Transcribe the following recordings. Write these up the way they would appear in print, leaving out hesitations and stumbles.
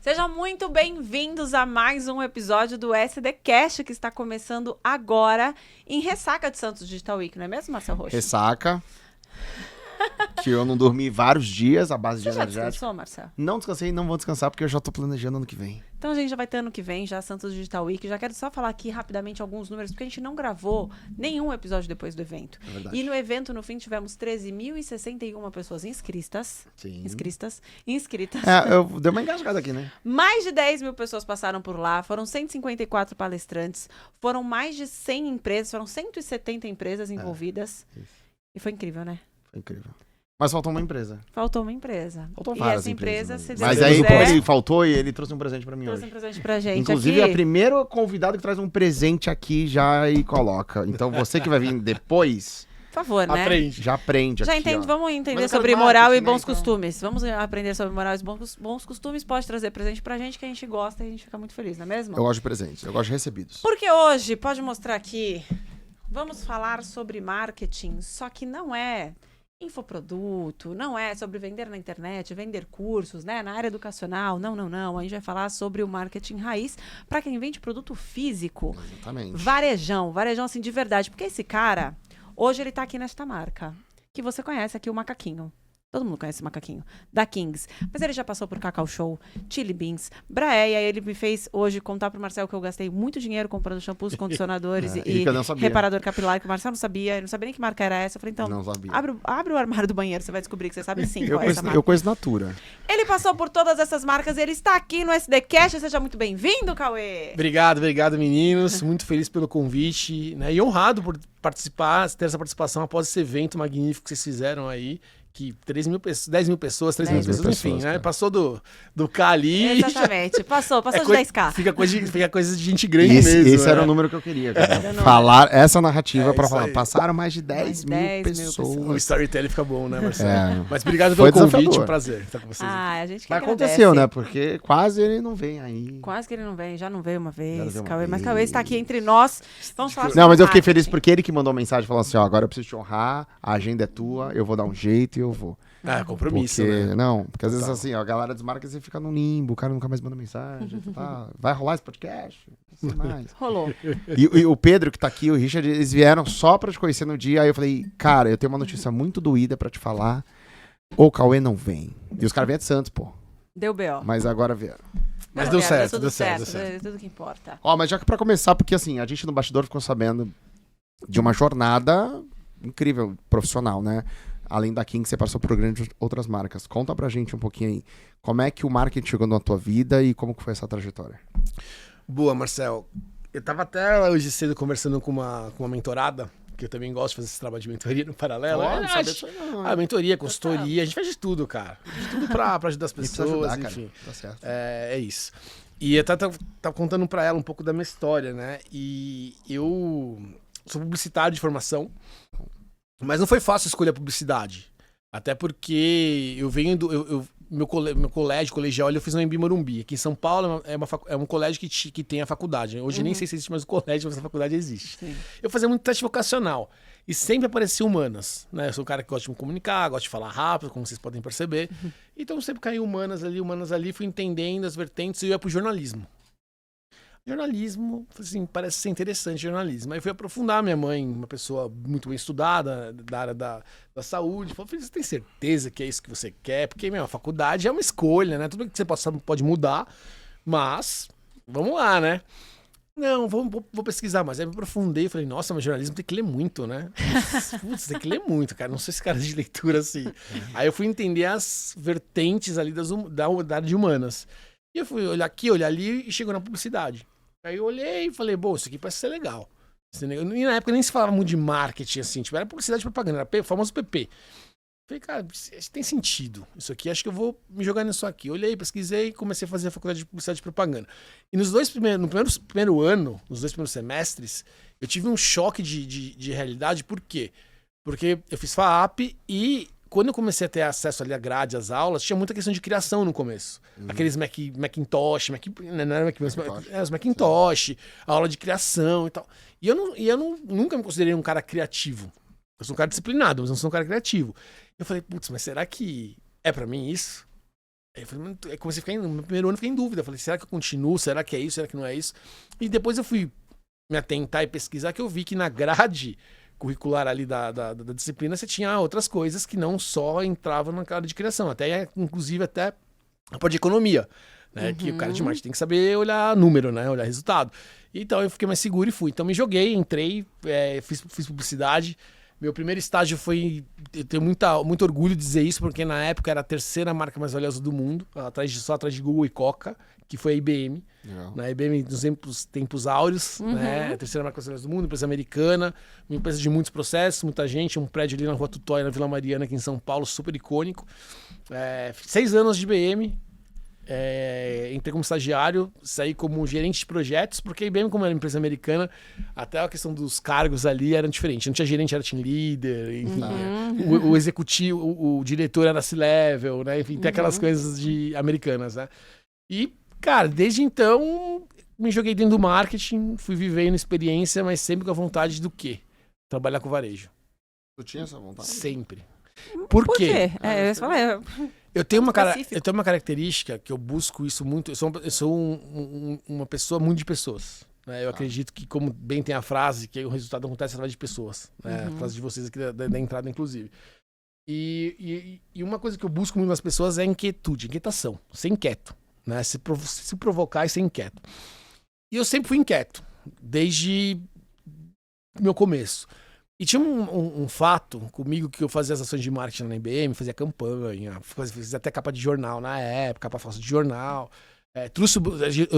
Sejam muito bem-vindos a mais um episódio do SDCast, que está começando agora em ressaca de Santos Digital Week, não é mesmo, Marcel Rocha? Ressaca. Que eu não dormi vários dias à base de Você já energético. descansou, Marcel? Não descansei e não vou descansar porque eu já tô planejando ano que vem. Então a gente já vai ter ano que vem, já Santos Digital Week. Já quero só falar aqui rapidamente alguns números, porque a gente não gravou nenhum episódio depois do evento. É verdade. E no evento, no fim, tivemos 13.061 pessoas inscritas. Sim. Inscritas. Eu dei uma engasgada aqui, né? Mais de 10 mil pessoas passaram por lá, foram 154 palestrantes, foram mais de 100 empresas, foram 170 empresas envolvidas. Isso. E foi incrível, né? Foi incrível. Mas faltou uma empresa. Faltou uma empresa. Faltou E várias essa empresa, se empresas. Deus Mas aí, quiser, como ele faltou, ele trouxe um presente pra mim trouxe um hoje. presente pra gente. Inclusive, aqui. é o primeiro convidado que traz um presente aqui já e coloca. Então, você que vai vir depois, Por favor, né? já aprende Já aqui, entende, ó. vamos entender Mas sobre aquelas moral e marketing, né, bons então. costumes. Vamos aprender sobre moral e bons costumes. Pode trazer presente pra gente, que a gente gosta e a gente fica muito feliz, não é mesmo? Eu gosto de presentes, eu gosto de recebidos. Porque hoje, pode mostrar aqui, vamos falar sobre marketing, só que não é infoproduto, não é sobre vender na internet, vender cursos, né, na área educacional, não. A gente vai falar sobre o marketing raiz para quem vende produto físico, Exatamente. varejão assim de verdade, porque esse cara, hoje ele tá aqui nesta marca, que você conhece aqui, o Macaquinho. Todo mundo conhece o Macaquinho, da Kings. Mas ele já passou por Cacau Show, Chili Beans, Braeia. Ele me fez hoje contar pro Marcel que eu gastei muito dinheiro comprando shampoos, condicionadores E e que eu não sabia. reparador capilar, que o Marcel não sabia. Ele não sabia nem que marca era essa. Eu falei, então, Não sabia. abre o armário do banheiro, você vai descobrir que você sabe sim qual é essa marca. Eu conheço Natura. Ele passou por todas essas marcas, ele está aqui no SDCast. Seja muito bem-vindo, Cauê. Obrigado, meninos. Muito feliz pelo convite, né? E honrado por participar, ter essa participação após esse evento magnífico que vocês fizeram aí. Que 10 mil pessoas, 3 mil pessoas, enfim, né? cara. Passou do K ali. Exatamente, passou de 10K. Fica coisa de gente grande Esse, mesmo. esse né? era o número que eu queria, cara. Era o número. Falar essa narrativa É pra isso falar. aí. Passaram mais de 10 mil 10 mil pessoas. O storytelling fica bom, né, Marcelo? É. Mas obrigado Foi pelo convite, desafiador. um prazer estar com vocês. A gente que Mas agradece. aconteceu, né? Porque quase ele não vem aí. Quase que ele não vem, já não veio uma Já vez, não veio uma Cauê. Mas vez. Cauê está aqui entre nós. Vamos falar Não, mas eu fiquei sobre feliz marketing. porque ele que mandou mensagem falando assim, ó, agora eu preciso te honrar, a agenda é tua, eu vou dar um jeito e eu vou. Compromisso, Porque, né? não, porque às vezes Total. assim, ó, a galera desmarca e você fica num limbo, o cara nunca mais manda mensagem, tá, vai rolar esse podcast? Não sei mais. Rolou. E o Pedro que tá aqui, o Richard, eles vieram só pra te conhecer no dia, aí eu falei, cara, eu tenho uma notícia muito doída pra te falar, o Cauê não vem. E os caras vêm de Santos, pô, Deu B.O. mas agora vieram. Mas Não, deu certo, tudo deu certo. É tudo que importa. Ó, mas já que pra começar, porque assim, a gente no bastidor ficou sabendo de uma jornada incrível, profissional, né? Além da King, você passou por grandes outras marcas. Conta pra gente um pouquinho aí, como é que o marketing chegou na tua vida e como que foi essa trajetória? Boa, Marcel. Eu tava até hoje cedo conversando com uma mentorada, que eu também gosto de fazer esse trabalho de mentoria no paralelo. Não sabe É, disso aí não. Ah, mentoria, consultoria, a gente faz de tudo, cara. De tudo pra ajudar as A gente precisa pessoas, ajudar, enfim. cara. Tá certo. É isso. E eu tava contando pra ela um pouco da minha história, né? E eu sou publicitário de formação, mas não foi fácil escolher a publicidade. Até porque eu venho do... Meu colégio, colegial, eu fiz no Embi Morumbi. Aqui em São Paulo é um colégio que tem a faculdade. Hoje eu nem sei se existe mais o colégio, mas a faculdade existe. Sim. Eu fazia muito teste vocacional. E sempre aparecia humanas, né? Eu sou um cara que gosta de me comunicar, gosta de falar rápido, como vocês podem perceber. Então sempre caiu humanas ali, fui entendendo as vertentes e eu ia pro jornalismo. Jornalismo, assim, parece ser interessante jornalismo. Aí fui aprofundar. Minha mãe, uma pessoa muito bem estudada da área da saúde, falou, filho, você tem certeza que é isso que você quer? Porque, a faculdade é uma escolha, né? Tudo que você pode mudar, mas vamos lá, né? Não, vou pesquisar mais. Aí me aprofundei e falei, nossa, mas jornalismo tem que ler muito, né? Putz, tem que ler muito, cara. Não sou esse cara de leitura assim. Aí eu fui entender as vertentes ali da área de humanas. E eu fui olhar aqui, olhar ali e chegou na publicidade. Aí eu olhei e falei, bom, isso aqui parece ser legal. E na época nem se falava muito de marketing, assim, tipo, era publicidade e propaganda, era o famoso PP. Falei, cara, tem sentido isso aqui, acho que eu vou me jogar nisso aqui. Olhei, pesquisei e comecei a fazer a faculdade de publicidade e propaganda. E no primeiro ano, nos 2 primeiros semestres, eu tive um choque de realidade, por quê? Porque eu fiz FAAP e quando eu comecei a ter acesso ali à grade, às aulas, tinha muita questão de criação no começo. Aqueles Macintosh, não era os Macintosh, a aula de criação e tal. E eu nunca me considerei um cara criativo. Eu sou um cara disciplinado, mas não sou um cara criativo. Eu falei, putz, mas será que é pra mim isso? Aí eu falei, comecei a ficar no primeiro ano, fiquei em dúvida. Falei, será que eu continuo? Será que é isso? Será que não é isso? E depois eu fui me atentar e pesquisar, que eu vi que na grade curricular ali da disciplina você tinha outras coisas que não só entravam na área de criação, inclusive até a parte de economia, né? Que o cara de marketing tem que saber olhar número, né? Olhar resultado. Então eu fiquei mais seguro e fui. Então me joguei, entrei, fiz publicidade. Meu primeiro estágio foi... Eu tenho muito orgulho de dizer isso, porque na época era a terceira marca mais valiosa do mundo, só atrás de Google e Coca, que foi a IBM. Na IBM nos tempos áureos, né? A terceira marca mais valiosa do mundo, empresa americana, uma empresa de muitos processos, muita gente, um prédio ali na Rua Tutóia, na Vila Mariana, aqui em São Paulo, super icônico. 6 anos de IBM. Entrei como estagiário, saí como gerente de projetos, porque a IBM, como era uma empresa americana, até a questão dos cargos ali era diferente. Não tinha gerente, era team leader, enfim, o executivo, o diretor era C-level, né? Enfim, tem aquelas coisas americanas, né? E, cara, desde então me joguei dentro do marketing, fui vivendo experiência, mas sempre com a vontade do quê? Trabalhar com varejo. Tu tinha essa vontade? Sempre. Por quê? Eu tenho uma característica que eu busco isso muito. Eu sou uma pessoa muito de pessoas. Né? Eu acredito que, como bem tem a frase, que o resultado acontece através de pessoas. Né? A frase de vocês aqui da entrada, inclusive. E uma coisa que eu busco muito nas pessoas é inquietação. Ser inquieto. Né? Se provocar e ser inquieto. E eu sempre fui inquieto, desde meu começo. E tinha um fato comigo, que eu fazia as ações de marketing na IBM, fazia campanha, fazia até capa de jornal na época, capa falsa de jornal. Eu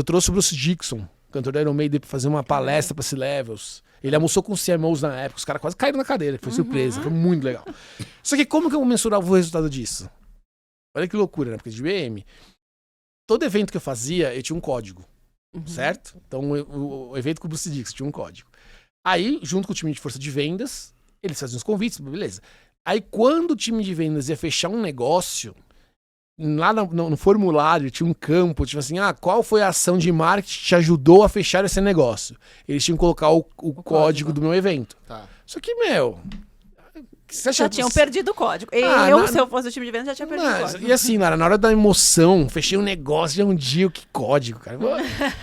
trouxe o Bruce Dickinson, cantor da Iron Maiden, para fazer uma palestra para C-Levels. Ele almoçou com os CMOs na época, os caras quase caíram na cadeira, foi surpresa, foi muito legal. Só que como que eu mensurava o resultado disso? Olha que loucura, né? Porque de IBM, todo evento que eu fazia, eu tinha um código, certo? Então o evento com o Bruce Dickinson tinha um código. Aí, junto com o time de força de vendas, eles faziam os convites, beleza. Aí, quando o time de vendas ia fechar um negócio, lá no formulário tinha um campo, tipo assim, qual foi a ação de marketing que te ajudou a fechar esse negócio? Eles tinham que colocar o código do meu evento. Tá. Só que, você Já tinham perdido o código. Se eu fosse o time de vendas, já tinha perdido o código. E assim, Lara, na hora da emoção, fechei um negócio, já um dia, que código, cara.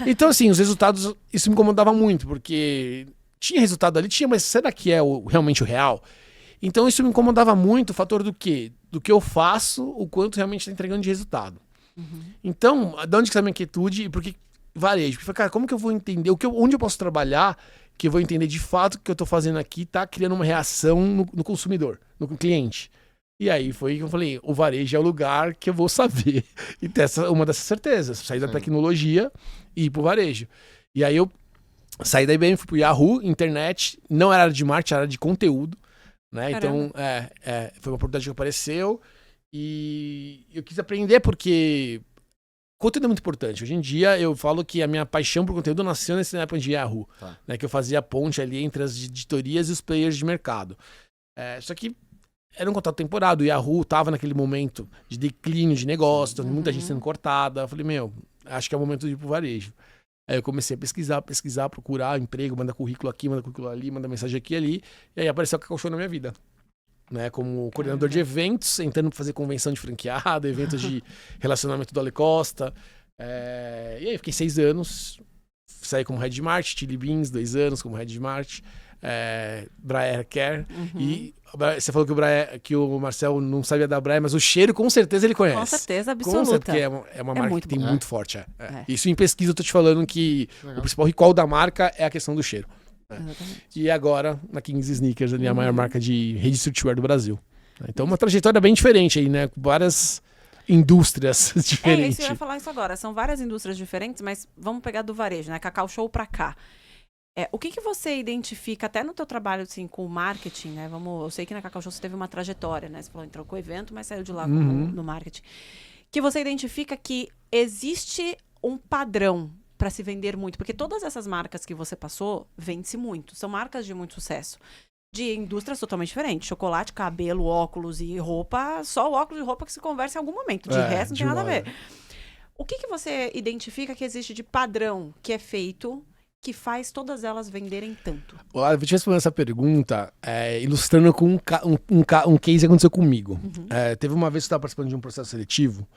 Então, assim, os resultados, isso me incomodava muito, porque... Tinha resultado ali, mas será que é realmente o real? Então isso me incomodava muito, o fator do quê? Do que eu faço, o quanto realmente está entregando de resultado. Então, de onde que está a minha inquietude e por que varejo? Porque, cara, como que eu vou entender, onde eu posso trabalhar, que eu vou entender de fato que o que eu estou fazendo aqui está criando uma reação no consumidor, no cliente. E aí foi que eu falei, o varejo é o lugar que eu vou saber e ter uma dessas certezas, sair da tecnologia e ir pro varejo. E aí eu saí da IBM, fui pro Yahoo, internet, não era área de marketing, era área de conteúdo, né? Caramba. Então, foi uma oportunidade que apareceu e eu quis aprender porque conteúdo é muito importante. Hoje em dia, eu falo que a minha paixão por conteúdo nasceu nessa época de Yahoo, né? Que eu fazia a ponte ali entre as editorias e os players de mercado. Só que era um contrato temporário, o Yahoo tava naquele momento de declínio de negócio, muita gente sendo cortada. Eu falei, acho que é o momento de ir pro varejo. Aí eu comecei a pesquisar, procurar emprego, mandar currículo aqui, mandar currículo ali, mandar mensagem aqui e ali. E aí apareceu a Cacau Show na minha vida. Né? Como coordenador de eventos, tentando fazer convenção de franqueado, eventos de relacionamento do Ale Costa. E aí fiquei 6 anos, saí como head de marketing, Chili Beans, 2 anos como head de marketing, Braer Care. E você falou que o Marcel não sabia da Braer, mas o cheiro com certeza ele conhece. Com certeza, absoluta. Com certeza, porque é uma marca muito que tem bom. muito forte. Isso em pesquisa eu tô te falando que o principal recall da marca é a questão do cheiro. E agora na Kings Sneakers, a maior marca de rede streetwear do Brasil. Então uma trajetória bem diferente aí, né? Com várias indústrias diferentes. Isso, eu ia falar isso agora. São várias indústrias diferentes, mas vamos pegar do varejo, né? Cacau Show pra cá. O que você identifica, até no teu trabalho assim, com o marketing, né? Eu sei que na Cacau Show você teve uma trajetória, né? Você falou, entrou com o evento, mas saiu de lá no marketing. Que você identifica que existe um padrão para se vender muito, porque todas essas marcas que você passou, vende-se muito. São marcas de muito sucesso. De indústrias totalmente diferentes. Chocolate, cabelo, óculos e roupa. Só o óculos e roupa que se conversa em algum momento. De resto, não tem nada a ver. O que você identifica que existe de padrão que é feito, que faz todas elas venderem tanto? Eu vou te responder essa pergunta ilustrando com um case que aconteceu comigo. Teve uma vez que eu estava participando de um processo seletivo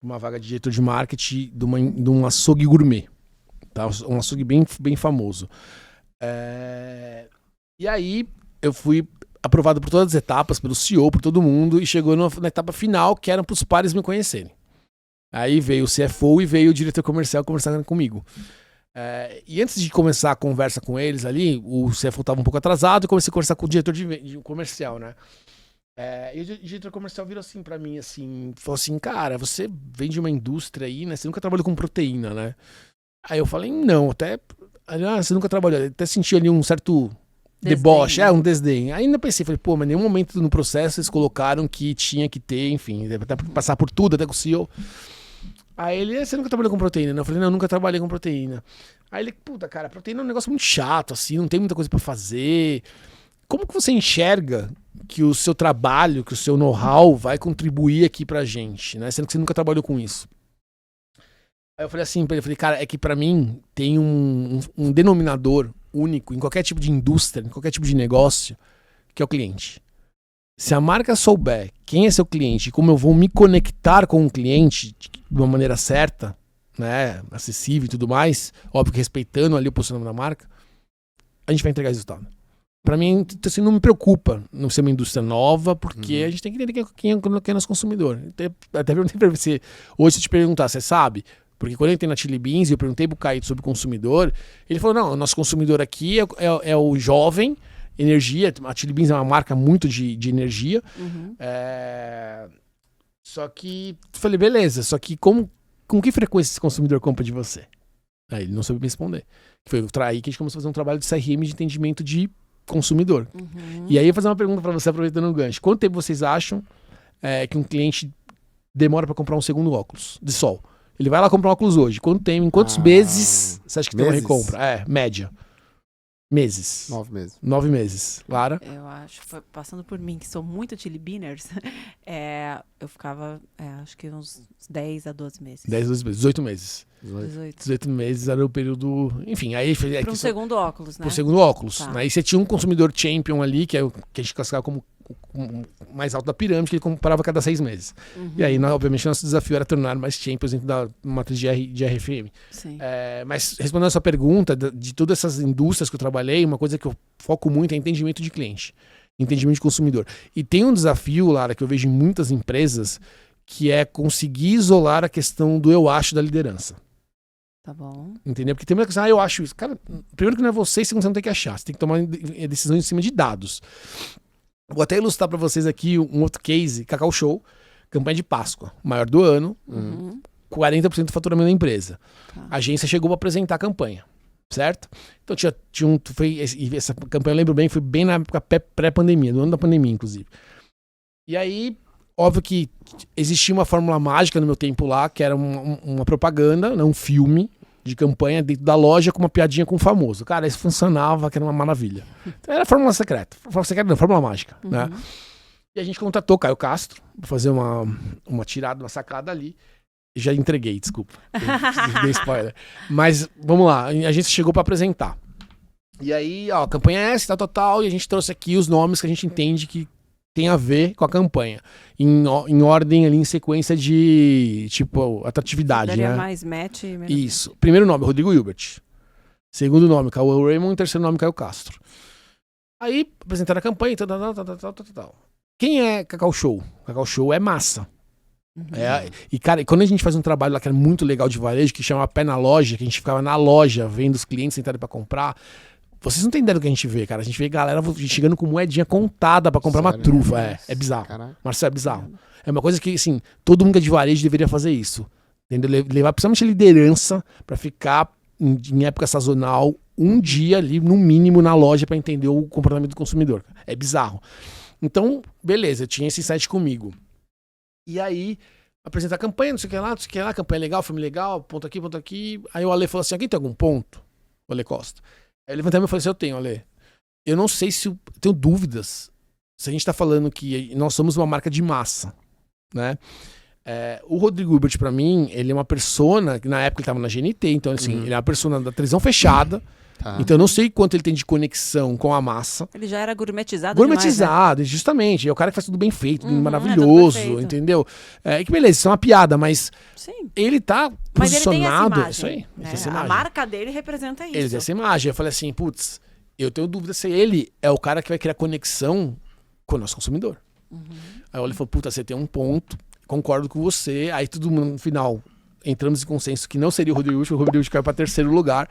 uma vaga de diretor de marketing de um açougue gourmet. Tá? Um açougue bem famoso. E aí eu fui aprovado por todas as etapas, pelo CEO, por todo mundo, e chegou na etapa final, que era para os pares me conhecerem. Aí veio o CFO e veio o diretor comercial conversar comigo. E antes de começar a conversa com eles ali, o CFO estava um pouco atrasado e comecei a conversar com o diretor de comercial, né? E o diretor comercial virou assim pra mim, assim, falou assim, cara, você vem de uma indústria aí, né? Você nunca trabalhou com proteína, né? Aí eu falei, não, até... você nunca trabalhou. Até senti ali um certo deboche, um desdém. Aí ainda pensei, falei, pô, mas em nenhum momento no processo eles colocaram que tinha que ter, enfim, até passar por tudo, até com o CEO. Aí ele, você nunca trabalhou com proteína, né? Eu falei, não, eu nunca trabalhei com proteína. Aí ele, puta, cara, proteína é um negócio muito chato, assim, não tem muita coisa pra fazer. Como que você enxerga que o seu trabalho, que o seu know-how vai contribuir aqui pra gente, né? Sendo que você nunca trabalhou com isso. Aí eu falei assim pra ele, falei, cara, é que pra mim tem um denominador único em qualquer tipo de indústria, em qualquer tipo de negócio, que é o cliente. Se a marca souber quem é seu cliente e como eu vou me conectar com o cliente de uma maneira certa, né, acessível e tudo mais, óbvio que respeitando ali o posicionamento da marca, a gente vai entregar resultado. Pra mim, assim, não me preocupa não ser uma indústria nova, porque a gente tem que entender quem é nosso consumidor. Até perguntei pra você, hoje se eu te perguntar, você sabe? Porque quando eu entrei na Chili Beans e eu perguntei pro Caíto sobre o consumidor, ele falou, não, o nosso consumidor aqui é o jovem, energia, a Chili Beans é uma marca muito de energia. Só que, falei, beleza, só que com que frequência esse consumidor compra de você? Aí ele não soube me responder. Foi aí que a gente começou a fazer um trabalho de CRM de entendimento de consumidor. E aí eu vou fazer uma pergunta para você, aproveitando o gancho. Quanto tempo vocês acham que um cliente demora para comprar um segundo óculos de sol? Ele vai lá comprar um óculos hoje. Em quantos meses você acha que tem uma recompra? Média. Meses. 9 meses. 9 meses. Lara? Eu acho, passando por mim, que sou muito Chili Beaners, eu ficava, acho que uns 10 a 12 meses. 10 a 12 meses. 18 meses. 18 meses era o período... Enfim, aí... Para um segundo óculos, né? Para o segundo óculos. Tá. Aí você tinha um consumidor champion ali, que é o que a gente classificava como o mais alto da pirâmide, que ele comprava a cada 6 meses. E aí, obviamente, nosso desafio era tornar mais champions dentro da matriz de RFM. Sim. Mas respondendo a sua pergunta, de todas essas indústrias que eu trabalhei, uma coisa que eu foco muito é entendimento de cliente, entendimento de consumidor. E tem um desafio, Lara, que eu vejo em muitas empresas, que é conseguir isolar a questão do eu acho da liderança. Tá bom. Entendeu? Porque tem muita coisa, eu acho isso. Cara, primeiro que não é você, segundo você não tem que achar. Você tem que tomar decisão em cima de dados. Vou até ilustrar para vocês aqui um outro case, Cacau Show, campanha de Páscoa, maior do ano, 40% do faturamento da empresa. Tá. A agência chegou para apresentar a campanha, certo? Então essa campanha, eu lembro bem, foi bem na época pré-pandemia, do ano da pandemia, inclusive. E aí, óbvio que existia uma fórmula mágica no meu tempo lá, que era uma propaganda, né, um filme de campanha dentro da loja com uma piadinha com o famoso. Cara, isso funcionava, que era uma maravilha. Então, era fórmula secreta. Fórmula mágica, né? E a gente contratou Caio Castro pra fazer uma tirada, uma sacada ali. Já entreguei, desculpa. Dei spoiler. Mas, vamos lá. A gente chegou pra apresentar. E aí, a campanha é essa, tal. E a gente trouxe aqui os nomes que a gente entende que tem a ver com a campanha. Em ordem ali, em sequência de, tipo, atratividade, Daria né? mais match. Isso. Primeiro nome, Rodrigo Hilbert. Segundo nome, Cauã Raymond. Terceiro nome, Caio Castro. Aí, apresentaram a campanha e tal. Quem é Cacau Show? Cacau Show é massa. E, cara, quando a gente faz um trabalho lá que era muito legal de varejo, que chama Pé na Loja, que a gente ficava na loja vendo os clientes sentarem pra comprar... Vocês não têm ideia do que a gente vê, cara. A gente vê galera chegando com moedinha contada pra comprar uma trufa. É bizarro. Caraca. Marcelo, é bizarro. É uma coisa que, assim, todo mundo que é de varejo deveria fazer isso. Entendeu? Levar principalmente a liderança pra ficar em época sazonal um dia ali, no mínimo, na loja pra entender o comportamento do consumidor. É bizarro. Então, beleza, eu tinha esse site comigo. E aí, apresentar a campanha, não sei o que lá, campanha legal, filme legal, ponto aqui. Aí o Ale falou assim, aqui tem algum ponto? O Ale Costa. Aí eu levantei e falei assim, eu tenho, Ale. Eu não sei se... Eu tenho dúvidas. Se a gente tá falando que nós somos uma marca de massa, né? O Rodrigo Hilbert, pra mim, ele é uma persona... Que na época ele tava na GNT, então assim, ele é uma persona da televisão fechada, Tá. Então eu não sei quanto ele tem de conexão com a massa. Ele já era gourmetizado Gourmetizado, justamente. É o cara que faz tudo bem feito, tudo Uhum, maravilhoso, é tudo perfeito. entendeu? Que beleza, isso é uma piada, mas demais, né? Sim. ele tá Mas ele tem essa posicionado. imagem. Isso aí. né? Ele tem essa A imagem. marca dele representa isso. Ele tem essa imagem. Eu falei assim, putz, eu tenho dúvida se ele é o cara que vai criar conexão com o nosso consumidor. Aí ele falou, puta, você tem um ponto, concordo com você. Aí todo mundo, no final, entramos em consenso que não seria o Rodrigo, o Rodrigo caiu para terceiro lugar.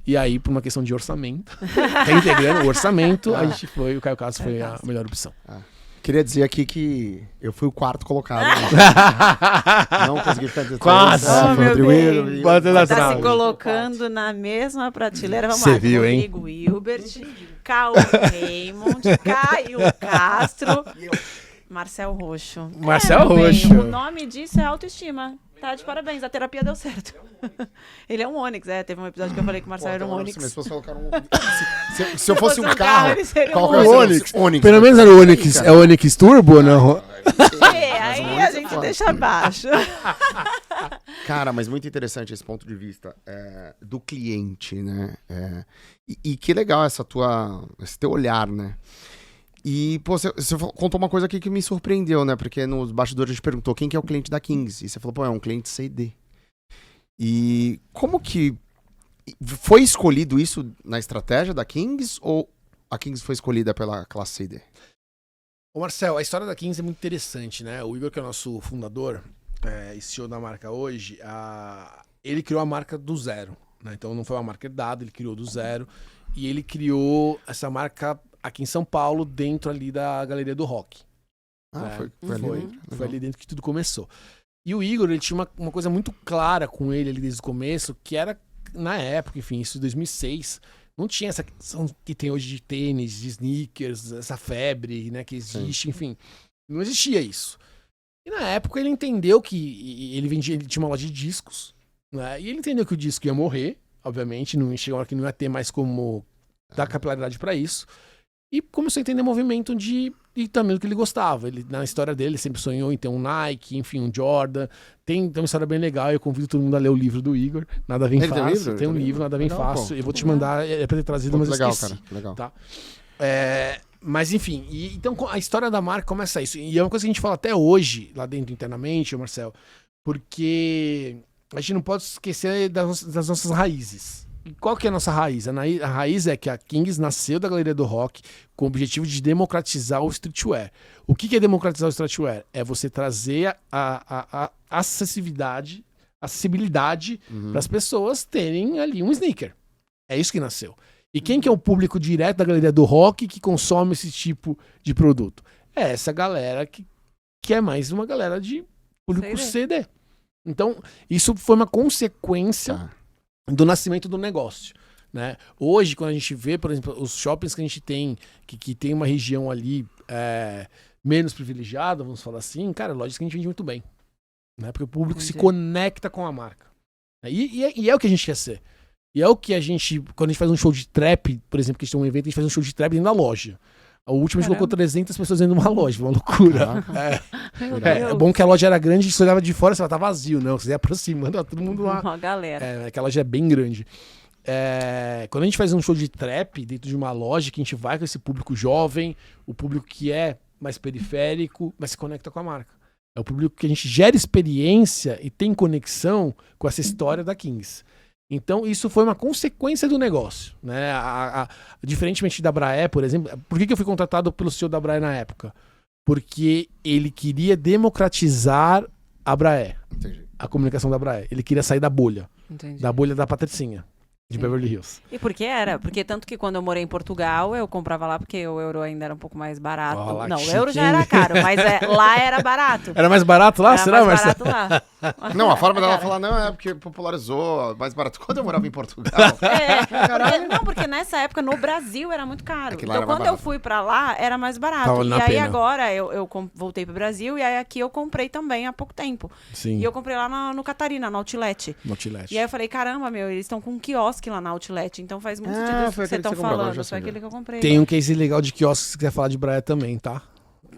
E aí, por uma questão de orçamento, tá integrando o orçamento, a gente foi, o Caio Castro foi a melhor opção. Queria dizer aqui que eu fui o quarto colocado. Não consegui ficar entre Quase. três. Oh, Foi meu Rodrigo bem. Hilbert. Bota na Tá trave. se colocando na mesma prateleira. Vamos Cê lá. viu, hein? Rodrigo Hilbert, Caio Raymond, Caio Castro, Marcel Roxo. Marcel meu bem, Roxo. O nome disso é autoestima. Tá de parabéns, a terapia deu certo. Ele é um Onix, teve um episódio que eu falei que o Marcel era um Onix. Minha esposa falou que era um- Se eu fosse um carro, ele seria qual um que eu Onix. seria? Onix. Pelo menos era o Onix, Ih, cara. é o Onix Turbo ou não? Aí a gente deixa abaixo. Cara, mas muito interessante esse ponto de vista do cliente, né? E que legal esse teu olhar, né? E, pô, você contou uma coisa aqui que me surpreendeu, né? Porque nos bastidores a gente perguntou quem que é o cliente da Kings. E você falou, pô, é um cliente C&D. E como que foi escolhido isso na estratégia da Kings ou a Kings foi escolhida pela classe C&D? Ô Marcel, a história da Kings é muito interessante, né? O Igor, que é o nosso fundador e CEO da marca hoje, ele criou a marca do zero, né? Então não foi uma marca herdada, ele criou do zero. E ele criou essa marca aqui em São Paulo, dentro ali da Galeria do Rock. Foi ali dentro que tudo começou. E o Igor, ele tinha uma coisa muito clara com ele ali desde o começo, que era, na época, enfim, isso em 2006, não tinha essa questão que tem hoje de tênis, de sneakers, essa febre, né, que existe, enfim. Não existia isso. E na época ele entendeu que ele tinha uma loja de discos, né, e ele entendeu que o disco ia morrer, obviamente, não chegou uma hora que não ia ter mais como dar capilaridade pra isso. E começou a entender movimento e também do que ele gostava. Ele, na história dele, sempre sonhou em ter um Nike, enfim, um Jordan. Tem uma história bem legal. Eu convido todo mundo a ler o livro do Igor. Nada Vem Fácil. Tem livro? Tem um livro, Nada Vem Legal, Fácil. pô. Eu vou te mandar, é pra ter trazido, mas eu legal, esqueci. cara. Legal. Tá? Mas enfim, então a história da marca começa isso. E é uma coisa que a gente fala até hoje, lá dentro internamente, Marcel, porque a gente não pode esquecer das nossas raízes. E qual que é a nossa raiz? A raiz é que a Kings nasceu da Galeria do Rock com o objetivo de democratizar o streetwear. O que é democratizar o streetwear? É você trazer a acessibilidade para as pessoas terem ali um sneaker. É isso que nasceu. E quem que é o público direto da Galeria do Rock que consome esse tipo de produto? É essa galera que é mais uma galera de público CD. Então, isso foi uma consequência do nascimento do negócio, né? Hoje, quando a gente vê, por exemplo, os shoppings que a gente tem, que tem uma região ali menos privilegiada, vamos falar assim, cara, lojas que a gente vende muito bem, né? Porque o público se conecta com a marca. E é o que a gente quer ser. E é o que a gente, quando a gente faz um show de trap, por exemplo, que a gente tem um evento, a gente faz um show de trap dentro da loja. O último a gente colocou 300 pessoas dentro de uma loja, uma loucura. É bom que a loja era grande, você olhava de fora, você tá vazio, não. Você ia aproximando, todo mundo lá. Uma galera. Aquela loja é bem grande. Quando a gente faz um show de trap dentro de uma loja, que a gente vai com esse público jovem, o público que é mais periférico, mas se conecta com a marca. É o público que a gente gera experiência e tem conexão com essa história da Kings. Então, isso foi uma consequência do negócio, né? Diferentemente da Braé, por exemplo, por que eu fui contratado pelo CEO da Braé na época? Porque ele queria democratizar a Braé, a comunicação da Braé. Ele queria sair da bolha, da bolha da Patricinha, de Beverly Hills. E por que era? Porque tanto que quando eu morei em Portugal, eu comprava lá porque o euro ainda era um pouco mais barato. Oh, não, o euro já era caro, mas lá era barato. Era mais barato lá? Era Será, mais Marcelo? barato lá. Não, a forma dela falar não é porque popularizou, mais barato. Quando eu morava em Portugal... Porque nessa época no Brasil era muito caro. Lá então quando eu fui pra lá, era mais barato. Tava E na aí pena. agora eu voltei pro Brasil e aí aqui eu comprei também há pouco tempo. Sim. E eu comprei lá no Catarina, no Outlet. Outlet. E aí eu falei, caramba, eles estão com um quiosque lá na Outlet, então faz muito sentido isso foi que vocês aquele que estão você comprou, agora falando. já Foi sei, aquele que eu comprei. Tem um case legal de quiosque que você quer falar de Braia também, tá?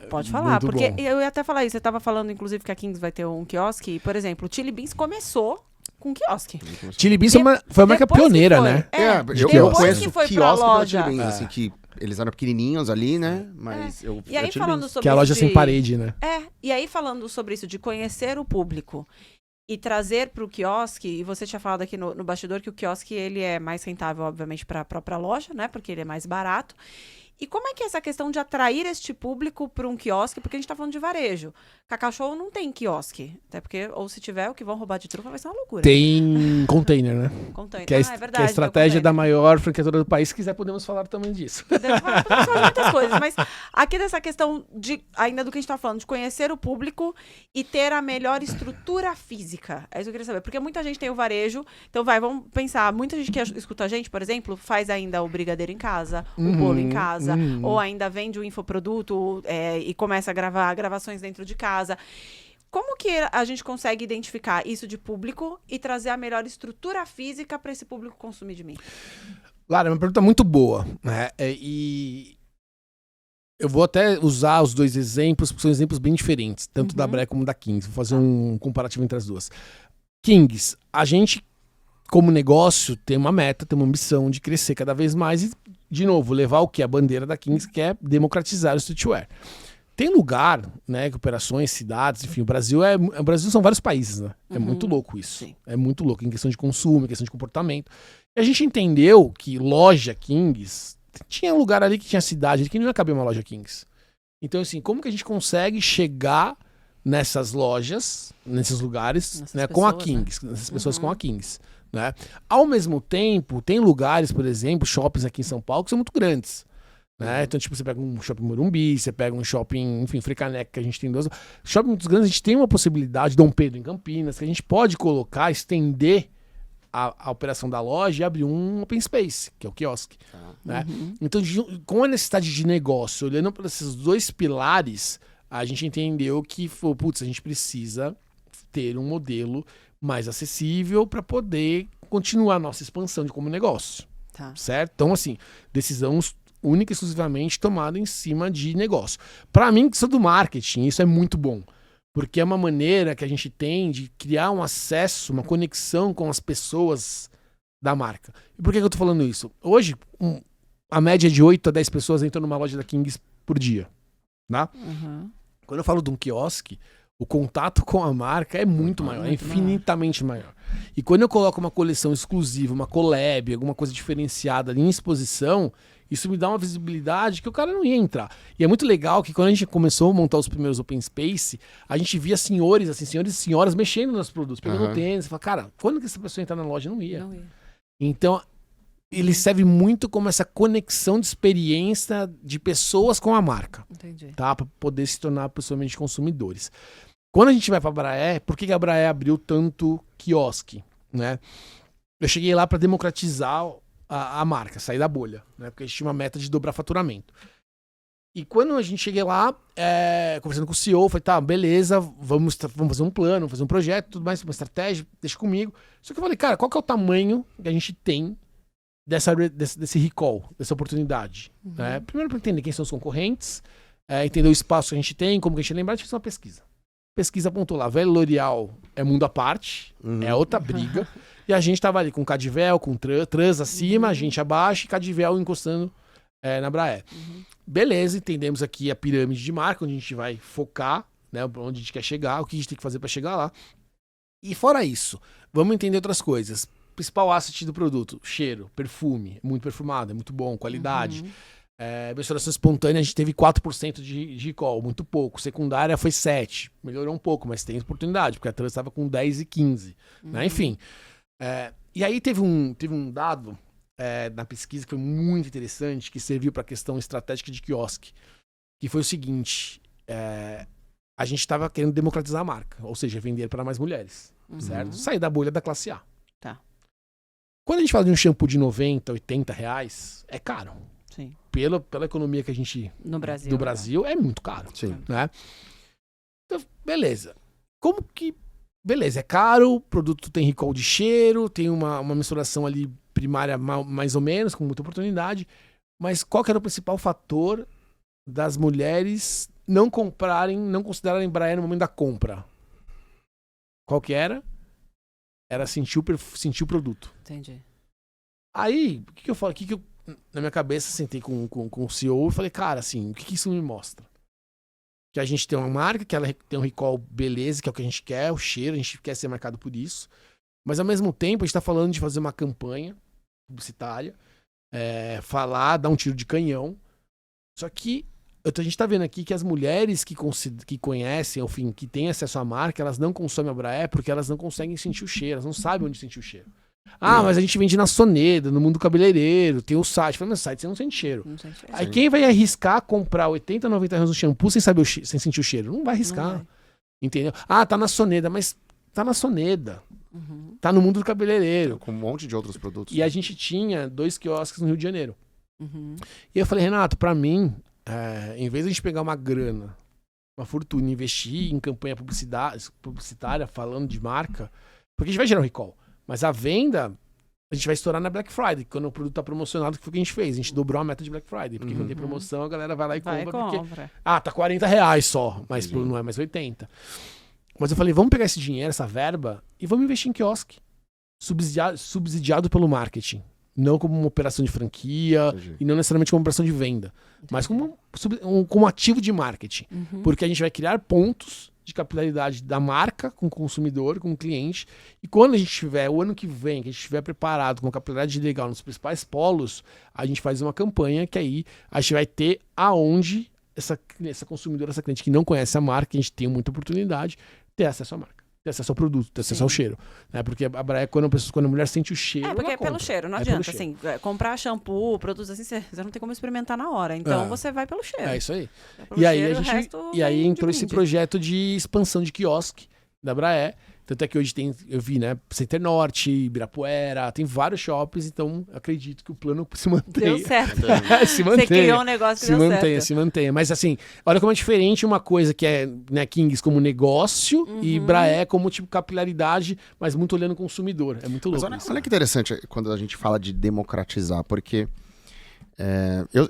Pode falar, Muito porque bom. eu ia até falar isso. Você tava falando, inclusive, que a Kings vai ter um quiosque. Por exemplo, o Chili Beans começou com quiosque. Chili Beans foi uma marca Depois que pioneira, foi. né? Eu Depois conheço que o foi pra quiosque da loja. Chili Beans, assim, que eles eram pequenininhos ali, né? Mas eu E aí, Chili falando Beans. sobre Que é a loja isso sem de- parede, né? E aí falando sobre isso de conhecer o público e trazer para o quiosque, e você tinha falado aqui no bastidor que o quiosque ele é mais rentável, obviamente, para a própria loja, né? Porque ele é mais barato. E como é que é essa questão de atrair este público para um quiosque? Porque a gente está falando de varejo. Cacau Show não tem quiosque. Até porque, ou se tiver, o que vão roubar de trufa vai ser uma loucura. Tem container, né? Container. Que é, É que é verdade. a estratégia da tem o maior franqueadora do país. Se quiser, podemos falar também disso. container. Podemos falar de muitas coisas, mas aqui dessa questão de, ainda do que a gente está falando, de conhecer o público e ter a melhor estrutura física. É isso que eu queria saber. Porque muita gente tem o varejo. Então, vamos pensar. Muita gente que escuta a gente, por exemplo, faz ainda o brigadeiro em casa, o bolo em casa, ou ainda vende o infoproduto e começa a gravar gravações dentro de casa. Como que a gente consegue identificar isso de público e trazer a melhor estrutura física para esse público consumir de mim? Lara, é uma pergunta muito boa, né? E eu vou até usar os dois exemplos, porque são exemplos bem diferentes, tanto da Braille como da Kings. Vou fazer um comparativo entre as duas. Kings, a gente, como negócio, tem uma meta, tem uma ambição de crescer cada vez mais e, de novo, levar o que? A bandeira da Kings, que é democratizar o streetwear. Tem lugar, né, que operações, cidades, enfim, o Brasil são vários países, né? É muito louco isso. Sim. É muito louco em questão de consumo, em questão de comportamento. E a gente entendeu que loja Kings tinha lugar ali que tinha cidade que não ia caber uma loja Kings. Então, assim, como que a gente consegue chegar nessas lojas, nesses lugares, Nessas né, com a pessoas, Kings, nessas pessoas com a Kings, né? Ao mesmo tempo, tem lugares, por exemplo, shoppings aqui em São Paulo que são muito grandes. Né? Então, tipo, você pega um shopping Morumbi, você pega um shopping, enfim, Fricaneca, que a gente tem dois. Shopping muito grandes, a gente tem uma possibilidade, Dom Pedro em Campinas, que a gente pode colocar, estender a operação da loja e abrir um open space, que é o quiosque. Né? Então, com a necessidade de negócio, olhando para esses dois pilares, a gente entendeu que, putz, a gente precisa ter um modelo mais acessível para poder continuar a nossa expansão de como negócio. Tá. Certo? Então, assim, decisão única e exclusivamente tomada em cima de negócio. Para mim, que sou do marketing, isso é muito bom. Porque é uma maneira que a gente tem de criar um acesso, uma conexão com as pessoas da marca. E por que eu tô falando isso? Hoje, a média de 8 a 10 pessoas entram numa loja da Kings por dia. Tá? Quando eu falo de um quiosque, o contato com a marca é muito maior, é infinitamente maior. E quando eu coloco uma coleção exclusiva, uma collab, alguma coisa diferenciada ali em exposição, isso me dá uma visibilidade que o cara não ia entrar. E é muito legal que quando a gente começou a montar os primeiros open space, a gente via senhores e senhoras mexendo nos produtos, pegando tênis. Fala, cara, quando que essa pessoa entrar na loja? Não ia. Não ia. Então, ele serve muito como essa conexão de experiência de pessoas com a marca. Entendi. Tá? Para poder se tornar pessoalmente consumidores. Quando a gente vai para a Braé, por que a Braé abriu tanto quiosque? Né? Eu cheguei lá para democratizar a marca, sair da bolha, né? Porque a gente tinha uma meta de dobrar faturamento. E quando a gente cheguei lá, conversando com o CEO, falei, tá, beleza, vamos fazer um plano, vamos fazer um projeto, tudo mais, uma estratégia, deixa comigo. Só que eu falei, cara, qual que é o tamanho que a gente tem desse recall, dessa oportunidade? Né? Primeiro para entender quem são os concorrentes, entender o espaço que a gente tem, como que a gente lembra, a gente fez uma pesquisa. Pesquisa apontou lá, velho L'Oréal é mundo à parte, é outra briga. E a gente tava ali com Cadivel, com trans acima, a gente abaixo e Cadivel encostando na Braé. Beleza, entendemos aqui a pirâmide de marca, onde a gente vai focar, né, onde a gente quer chegar, o que a gente tem que fazer para chegar lá. E fora isso, vamos entender outras coisas. Principal asset do produto, cheiro, perfume, muito perfumado, é muito bom, qualidade. Mensuração espontânea, a gente teve 4% de recall, muito pouco. Secundária foi 7%. Melhorou um pouco, mas tem oportunidade, porque a trans estava com 10 e 15. Né? Enfim. E aí teve um dado na pesquisa que foi muito interessante, que serviu para a questão estratégica de quiosque, que foi o seguinte: a gente estava querendo democratizar a marca, ou seja, vender para mais mulheres. Certo? Sair da bolha da classe A. Tá. Quando a gente fala de um shampoo de 90, 80 reais, é caro. Sim. Pela economia que a gente... No Brasil. Do Brasil, é muito caro. Sim. Né? Então, beleza. Como que... Beleza, é caro, o produto tem recall de cheiro, tem uma mensuração ali primária mais ou menos, com muita oportunidade, mas qual que era o principal fator das mulheres não comprarem, não considerarem Braé no momento da compra? Qual que era? era sentir o produto. Entendi. Aí, o que eu falo? Na minha cabeça, sentei com o CEO e falei, cara, assim, o que isso me mostra? Que a gente tem uma marca, que ela tem um recall beleza, que é o que a gente quer, o cheiro, a gente quer ser marcado por isso. Mas, ao mesmo tempo, a gente tá falando de fazer uma campanha publicitária, falar, dar um tiro de canhão. Só que a gente tá vendo aqui que as mulheres que conhecem, enfim, que têm acesso à marca, elas não consomem a Braé porque elas não conseguem sentir o cheiro, elas não sabem onde sentir o cheiro. Mas a gente vende na Soneda, no mundo cabeleireiro, tem o site. Falei, mas no site você não sente cheiro. Não sente cheiro. Aí quem vai arriscar comprar 80, 90 reais no shampoo sem sentir o cheiro? Não vai arriscar. Não vai. Entendeu? Tá na Soneda, mas tá na Soneda. Uhum. Tá no mundo do cabeleireiro. Com um monte de outros produtos. E a gente tinha 2 quiosques no Rio de Janeiro. Uhum. E eu falei, Renato, pra mim, em vez de a gente pegar uma grana, uma fortuna, investir em campanha publicitária, falando de marca, porque a gente vai gerar um recall. Mas a venda, a gente vai estourar na Black Friday, quando o produto tá promocionado, que foi o que a gente fez. A gente dobrou a meta de Black Friday. Porque quando tem promoção, a galera vai lá e compra. Porque, tá 40 reais só, mas não é mais 80. Mas eu falei, vamos pegar esse dinheiro, essa verba, e vamos investir em quiosque. Subsidiado pelo marketing. Não como uma operação de franquia, e não necessariamente como uma operação de venda. Mas como ativo de marketing. Porque a gente vai criar pontos de capilaridade da marca com o consumidor, com o cliente. E quando a gente tiver, o ano que vem, que a gente estiver preparado com uma capilaridade legal nos principais polos, a gente faz uma campanha que aí a gente vai ter aonde essa consumidora, essa cliente que não conhece a marca, a gente tem muita oportunidade, ter acesso à marca. Ter acesso ao produto, ter acesso ao cheiro. Né? Porque a Braé, quando a mulher sente o cheiro. Porque é pelo cheiro, não adianta. Assim, comprar shampoo, produtos assim, você não tem como experimentar na hora. Então você vai pelo cheiro. É isso aí. E aí, aí entrou esse projeto de expansão de quiosque da Braé. Tanto é que hoje eu vi, né, Center Norte, Ibirapuera, tem vários shoppings, então acredito que o plano se mantenha. Deu certo. Se mantenha. Você criou um negócio que deu certo. Se mantenha. Mas assim, olha como é diferente uma coisa que é, né, Kings como negócio e Braé como tipo capilaridade, mas muito olhando o consumidor. É muito louco. Mas olha que interessante quando a gente fala de democratizar, porque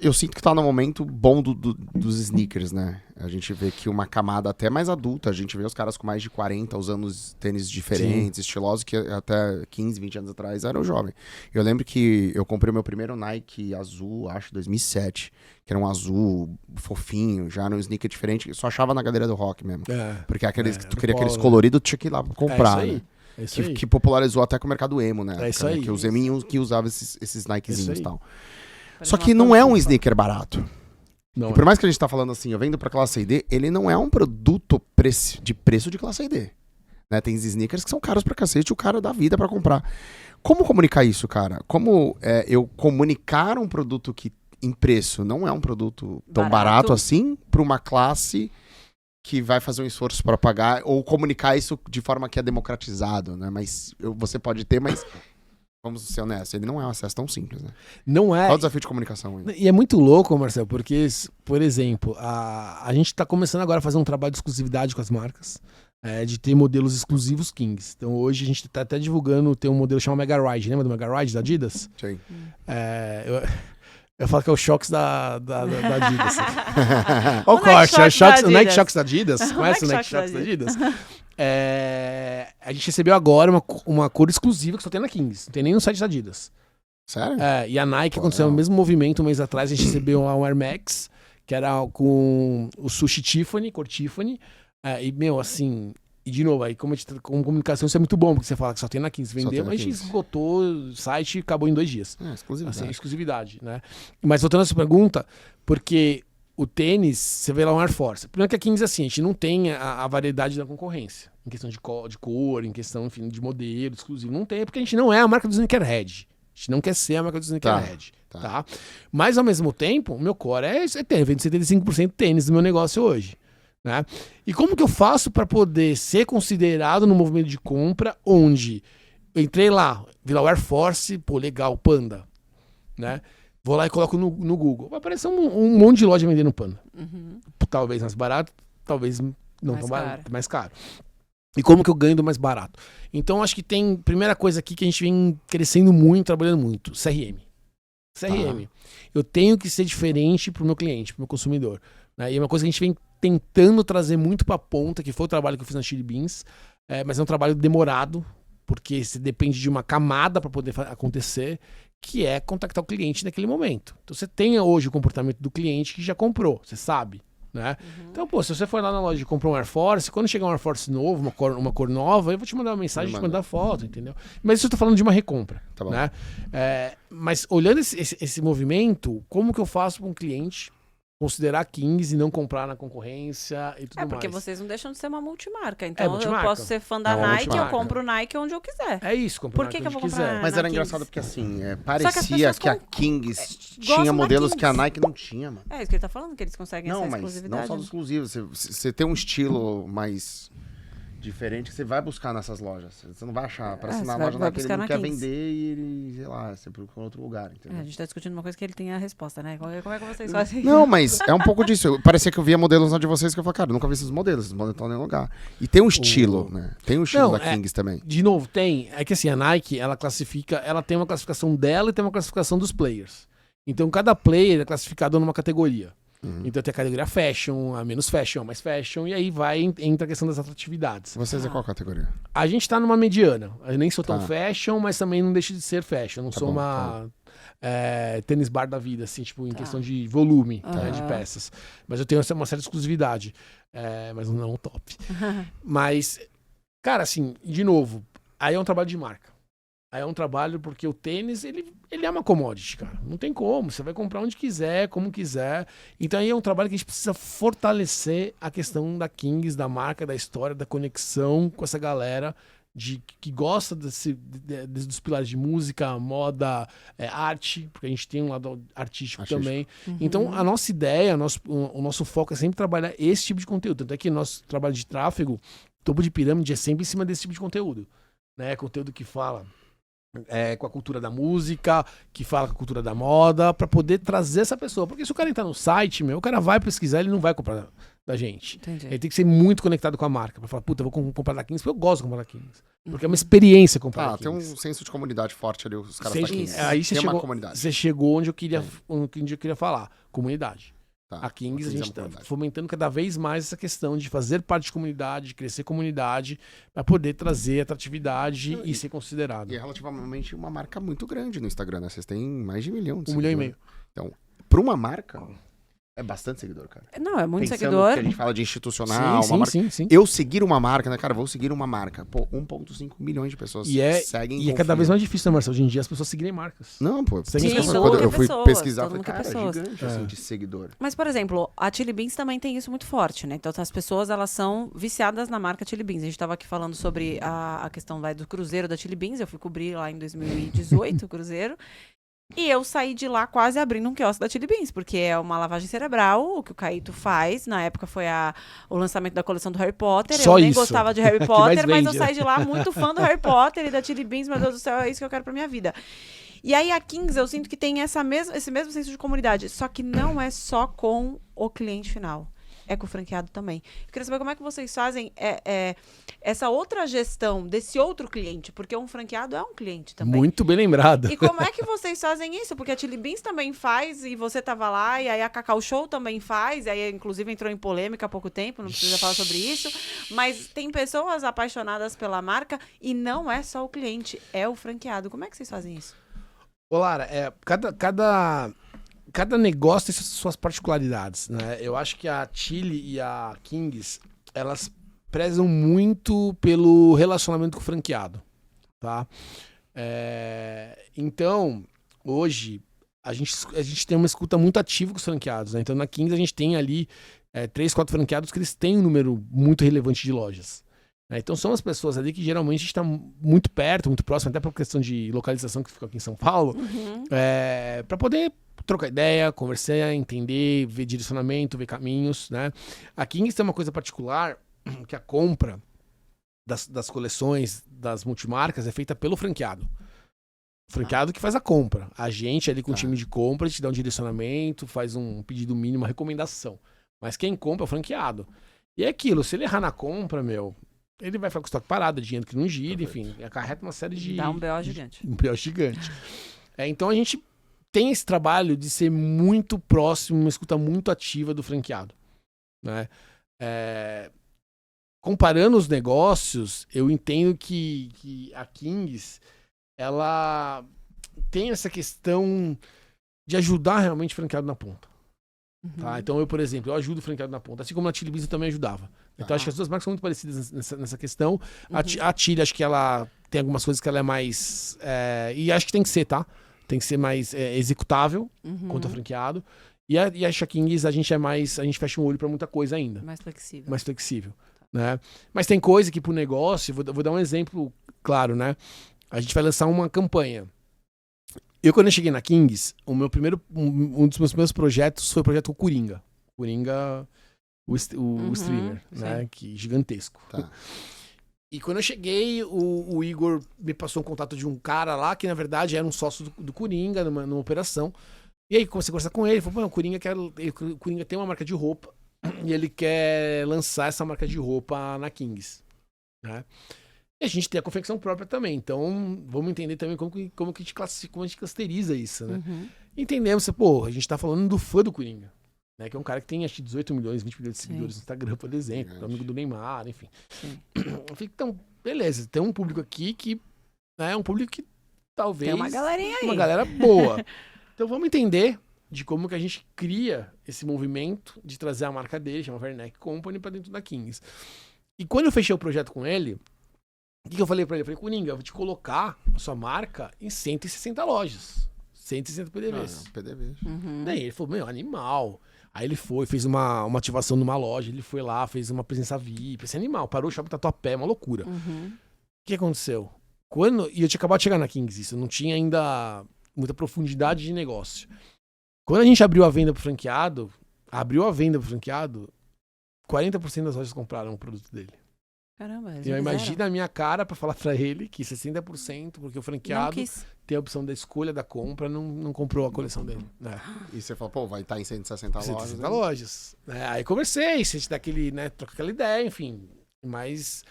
eu sinto que tá no momento bom dos sneakers, né? A gente vê que uma camada até mais adulta, a gente vê os caras com mais de 40 usando tênis diferentes, estilosos, que até 15, 20 anos atrás era o jovem. Eu lembro que eu comprei o meu primeiro Nike azul, acho, 2007, que era um azul fofinho, já num sneaker diferente, que só achava na galeria do rock mesmo. Porque aqueles que tu queria aqueles coloridos, tu tinha que ir lá comprar, né? Que popularizou até com o mercado emo, né? Isso aí. Que os eminhos que usavam esses Nikezinhos e tal. Só que não é um sneaker barato. E por mais que a gente tá falando assim, eu vendo pra classe D, ele não é um produto de preço de classe D. Né? Tem sneakers que são caros pra cacete, o cara dá vida pra comprar. Como comunicar isso, cara? Como eu comunicar um produto que em preço não é um produto tão barato assim pra uma classe que vai fazer um esforço pra pagar, ou comunicar isso de forma que é democratizado, né? Mas você pode ter, mas... Vamos ser honestos, ele não é um acesso tão simples, né? Não é. Qual o desafio de comunicação ainda? E é muito louco, Marcelo, porque, por exemplo, a gente tá começando agora a fazer um trabalho de exclusividade com as marcas, de ter modelos exclusivos Kings. Então hoje a gente tá até divulgando, tem um modelo chamado Mega Ride, lembra do Mega Ride da Adidas? Sim. Eu falo que é o Shocks da Adidas. Olha o corte, é o Nike Shocks da Adidas. Conhece o Nike Shocks da Adidas? A gente recebeu agora uma cor exclusiva que só tem na Kings. Não tem nem no site da Adidas. Sério? E a Nike aconteceu o mesmo movimento um mês atrás. A gente recebeu um Air Max, que era com o Sushi Tiffany, cor Tiffany. E, meu, assim... E, de novo, aí como comunicação isso é muito bom, porque você fala que só tem na Kings. Vendeu, mas a gente esgotou o site e acabou em 2 dias. Exclusividade. Assim, exclusividade, né? Mas voltando a essa pergunta, porque... O tênis, você vê lá um Air Force. Primeiro que a Kings, assim, a gente não tem a variedade da concorrência. Em questão de cor, em questão, enfim, de modelo exclusivo. Não tem, porque a gente não é a marca do Sneakerhead. A gente não quer ser a marca do Sneakerhead. Tá? Mas, ao mesmo tempo, o meu core é tênis. Vendo 75% tênis do meu negócio hoje. Né? E como que eu faço para poder ser considerado no movimento de compra onde eu entrei lá, vi lá o Air Force, pô, legal, Panda. Né? Vou lá e coloco no Google. Vai aparecer um monte de loja vendendo Panda. Talvez mais barato, talvez não tão barato, mais caro. E como que eu ganho do mais barato? Então, acho que tem, primeira coisa aqui que a gente vem crescendo muito, trabalhando muito, CRM. Eu tenho que ser diferente pro meu cliente, pro meu consumidor. Né? E é uma coisa que a gente vem tentando trazer muito pra ponta, que foi o trabalho que eu fiz na Chili Beans, mas é um trabalho demorado, porque você depende de uma camada para poder acontecer, que é contactar o cliente naquele momento. Então você tem hoje o comportamento do cliente que já comprou, você sabe, né? Então, pô, se você for lá na loja e comprar um Air Force, quando chegar um Air Force novo, uma cor nova, eu vou te mandar uma mensagem, te mandar foto, entendeu? Mas isso eu tô falando de uma recompra, Tá bom. né? Mas olhando esse movimento, como que eu faço para um cliente considerar Kings e não comprar na concorrência e tudo mais? Porque vocês não deixam de ser uma multimarca. Então multimarca. eu posso ser fã da É uma Nike, eu multimarca. compro Nike onde eu quiser. É isso, comprar Por que onde que eu vou quiser. comprar? Mas na era Kings. engraçado porque assim, as parecia pessoas que a Kings gostam tinha da modelos Kings. que a Nike não tinha, mano. É isso que ele tá falando, que eles conseguem Não, essa mas exclusividade. não só do exclusivo. Você tem um estilo mais diferente que você vai buscar nessas lojas. Você não vai achar. Parece você na vai loja Nike ele buscar não na quer Kings. vender e ele, sei lá, você procura em outro lugar, É, entendeu? a gente tá discutindo uma coisa que ele tem a resposta, né? Como é que vocês fazem? Não, mas é um pouco disso. Parecia que eu via modelos lá de vocês que eu falei, cara, eu nunca vi esses modelos não estão em nenhum lugar. E tem um estilo, né? Tem um estilo Não, da Kings também. De novo, tem. É que assim, a Nike, ela tem uma classificação dela e tem uma classificação dos players. Então, cada player é classificado numa categoria. Então, tem a categoria fashion, a menos fashion, a mais fashion, e aí entra a questão das atratividades. Vocês é qual categoria? A gente tá numa mediana. Eu nem sou tão Tá. fashion, mas também não deixo de ser fashion. Não Tá sou bom, uma tênis bar da vida, assim, tipo, em questão de volume, né, de Aham. peças. Mas eu tenho uma certa exclusividade. Mas não top. Mas, cara, assim, de novo, aí é um trabalho de marca. Aí é um trabalho porque o tênis, ele é uma commodity, cara. Não tem como. Você vai comprar onde quiser, como quiser. Então aí é um trabalho que a gente precisa fortalecer a questão da Kings, da marca, da história, da conexão com essa galera que gosta dos pilares de música, moda, arte, porque a gente tem um lado artístico também. Então a nossa ideia, o nosso foco é sempre trabalhar esse tipo de conteúdo. Tanto é que nosso trabalho de tráfego, topo de pirâmide, é sempre em cima desse tipo de conteúdo. Né? Conteúdo que fala com a cultura da música, que fala com a cultura da moda, pra poder trazer essa pessoa. Porque se o cara entrar no site, o cara vai pesquisar, ele não vai comprar da gente. Entendi. Ele tem que ser muito conectado com a marca, pra falar, puta, eu vou comprar da Kings, porque eu gosto de comprar da Kings. Porque é uma experiência comprar da Tem um Kings. senso de comunidade forte ali, os caras da Você- Kings. aí você tem uma chegou, comunidade. você chegou onde eu queria falar. Comunidade. Tá. A Kings, a é uma gente tá comunidade. fomentando cada vez mais essa questão de fazer parte de comunidade, de crescer comunidade, pra poder trazer atratividade e ser considerado. E é relativamente uma marca muito grande no Instagram, né? Vocês têm mais de 1 milhão de 1,5 milhão. seguidores. Então, pra uma marca, é bastante seguidor, cara. Não, é muito Pensando seguidor. que a gente fala de institucional, uma marca. sim. Eu seguir uma marca, né, cara? Vou seguir uma marca. Pô, 1,5 milhões de pessoas seguem E é cada vez mais difícil, né, Marcelo? Hoje em dia as pessoas seguirem marcas. Não, pô. Sim, Quando todo mundo eu quer fui pessoas, pesquisar, eu todo falei, mundo quer cara, é pessoas. gigante, assim, de seguidor. Mas, por exemplo, a Chili Beans também tem isso muito forte, né? Então, as pessoas, elas são viciadas na marca Chili Beans. A gente estava aqui falando sobre a questão do cruzeiro da Chili Beans. Eu fui cobrir lá em 2018 o cruzeiro. E eu saí de lá quase abrindo um quiosque da Chili Beans, porque é uma lavagem cerebral, o que o Caíto faz. Na época foi o lançamento da coleção do Harry Potter. Só eu nem isso. gostava de Harry Que Potter, mais mas eu vende, saí de lá muito fã do Harry Potter e da Chili Beans. Meu Deus do céu, é isso que eu quero pra minha vida. E aí a Kings, eu sinto que tem esse mesmo senso de comunidade, só que não é só com o cliente final. É com o franqueado também. Eu queria saber como é que vocês fazem essa outra gestão desse outro cliente, porque um franqueado é um cliente também. Muito bem lembrado. E como é que vocês fazem isso? Porque a Chili Beans também faz, e você tava lá, e aí a Cacau Show também faz, e aí inclusive entrou em polêmica há pouco tempo, não precisa falar sobre isso. Mas tem pessoas apaixonadas pela marca e não é só o cliente, é o franqueado. Como é que vocês fazem isso? Ô, Lara, cada negócio tem suas particularidades, né? Eu acho que a Chili e a Kings, elas prezam muito pelo relacionamento com o franqueado, tá? Então, hoje, a gente tem uma escuta muito ativa com os franqueados, né? Então, na Kings, a gente tem ali 3, 4 franqueados que eles têm um número muito relevante de lojas. Então, são as pessoas ali que geralmente a gente está muito perto, muito próximo, até por questão de localização que fica aqui em São Paulo, para poder trocar ideia, conversar, entender, ver direcionamento, ver caminhos, né? A Kings tem uma coisa particular, que a compra das coleções, das multimarcas, é feita pelo franqueado. O franqueado que faz a compra. A gente ali com o time de compra, a gente dá um direcionamento, faz um pedido mínimo, uma recomendação. Mas quem compra é o franqueado. E é aquilo, se ele errar na compra, ele vai ficar com estoque parado, dinheiro que não gira, enfim, acarreta uma série de... Dá um B.O. gigante. Um B.O. gigante. Então a gente tem esse trabalho de ser muito próximo, uma escuta muito ativa do franqueado, né? comparando os negócios, eu entendo que a Kings, ela tem essa questão de ajudar realmente o franqueado na ponta. Tá? Então eu, por exemplo, eu ajudo o franqueado na ponta, assim como na Chili Beans eu também ajudava. Então acho que as duas marcas são muito parecidas nessa questão. A Chili, acho que ela tem algumas coisas que ela é mais... e acho que tem que ser, tá? Tem que ser mais executável quanto ao franqueado. E a Kings, a gente fecha um olho pra muita coisa ainda. Mais flexível. Mais flexível. Né? Mas tem coisa que pro negócio, vou dar um exemplo claro, né? A gente vai lançar uma campanha. Quando eu cheguei na Kings, um dos meus primeiros projetos foi o projeto Coringa. Coringa, o streamer, né? Que gigantesco. Tá. E quando eu cheguei, o Igor me passou um contato de um cara lá, que na verdade era um sócio do Coringa, numa operação. E aí comecei a conversar com ele, ele falou, o Coringa tem uma marca de roupa, e ele quer lançar essa marca de roupa na Kings. Né? E a gente tem a confecção própria também, então vamos entender também como que a gente classifica, como a gente clusteriza isso, né? Entendemos, a gente tá falando do fã do Coringa, né? Que é um cara que tem acho que 18 milhões, 20 milhões de seguidores no Instagram, por exemplo, amigo do Neymar, enfim. Eu fico, então, beleza, tem um público aqui que é um público que talvez... Tem uma galerinha aí. Uma galera boa. Então vamos entender de como que a gente cria esse movimento de trazer a marca dele, chama Werneck Company, pra dentro da Kings. E quando eu fechei o projeto com ele, o que eu falei pra ele? Eu falei, Coringa, eu vou te colocar a sua marca em 160 lojas. 160 PDVs. PDVs. Daí ele falou, animal. Aí ele fez uma ativação numa loja, ele foi lá, fez uma presença VIP, esse animal, parou o shopping Tatuapé, uma loucura. O que aconteceu? E eu tinha acabado de chegar na Kings, isso, eu não tinha ainda muita profundidade de negócio. Quando a gente abriu a venda pro franqueado, 40% das lojas compraram o produto dele. Caramba, eu imagino a minha cara pra falar pra ele que 60%, porque o franqueado tem a opção da escolha da compra, não comprou a coleção dele. Né? E você falou, vai estar em 160 lojas. 160 lojas. Aí conversei, se a gente dá aquele, né, troca aquela ideia, enfim. Mas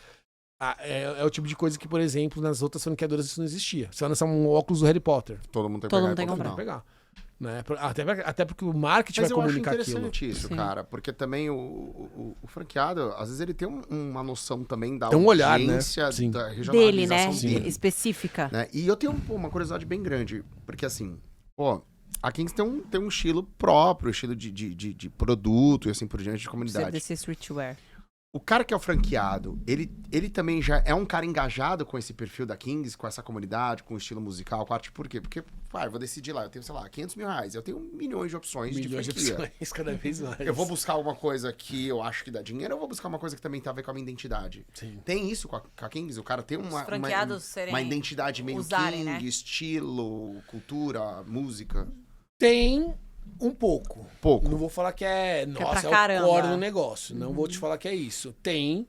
é o tipo de coisa que, por exemplo, nas outras franqueadoras isso não existia. Você vai lançar um óculos do Harry Potter. Todo mundo tem que pegar. Né? Até porque o marketing vai comunicar aquilo. Mas eu acho interessante isso, cara. Porque também o franqueado, às vezes ele tem uma noção também da audiência, olhar, né? Da regionalização dele, né? Específica. Né? E eu tenho uma curiosidade bem grande. Porque assim, a Kings tem um estilo próprio, estilo de produto e assim por diante, de comunidade. Desse streetwear. O cara que é o franqueado, ele também já é um cara engajado com esse perfil da Kings, com essa comunidade, com o estilo musical, com a arte. Por quê? Porque, eu vou decidir lá, eu tenho, sei lá, 500 mil reais. Eu tenho milhões de opções de franquia. Opções, cada vez mais. Eu vou buscar uma coisa que eu acho que dá dinheiro, ou eu vou buscar uma coisa que também tem a ver com a minha identidade. Sim. Tem isso com a Kings? O cara tem uma identidade meio usarem, King, né? Estilo, cultura, música? Tem um pouco. Pouco. Não vou falar que é pra o caramba. core do negócio. Não vou te falar que é isso. Tem,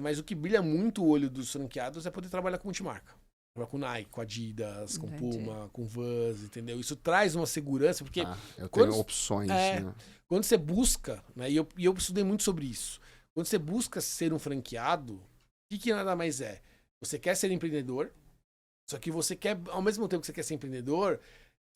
mas o que brilha muito o olho dos franqueados é poder trabalhar com multimarca. Trabalhar com Nike, com Adidas, com Puma, com Vans, entendeu? Isso traz uma segurança, porque... eu tenho opções, né? Quando você busca, né, e eu estudei muito sobre isso, quando você busca ser um franqueado, o que nada mais é? Você quer ser empreendedor, só que você quer, ao mesmo tempo que você quer ser empreendedor,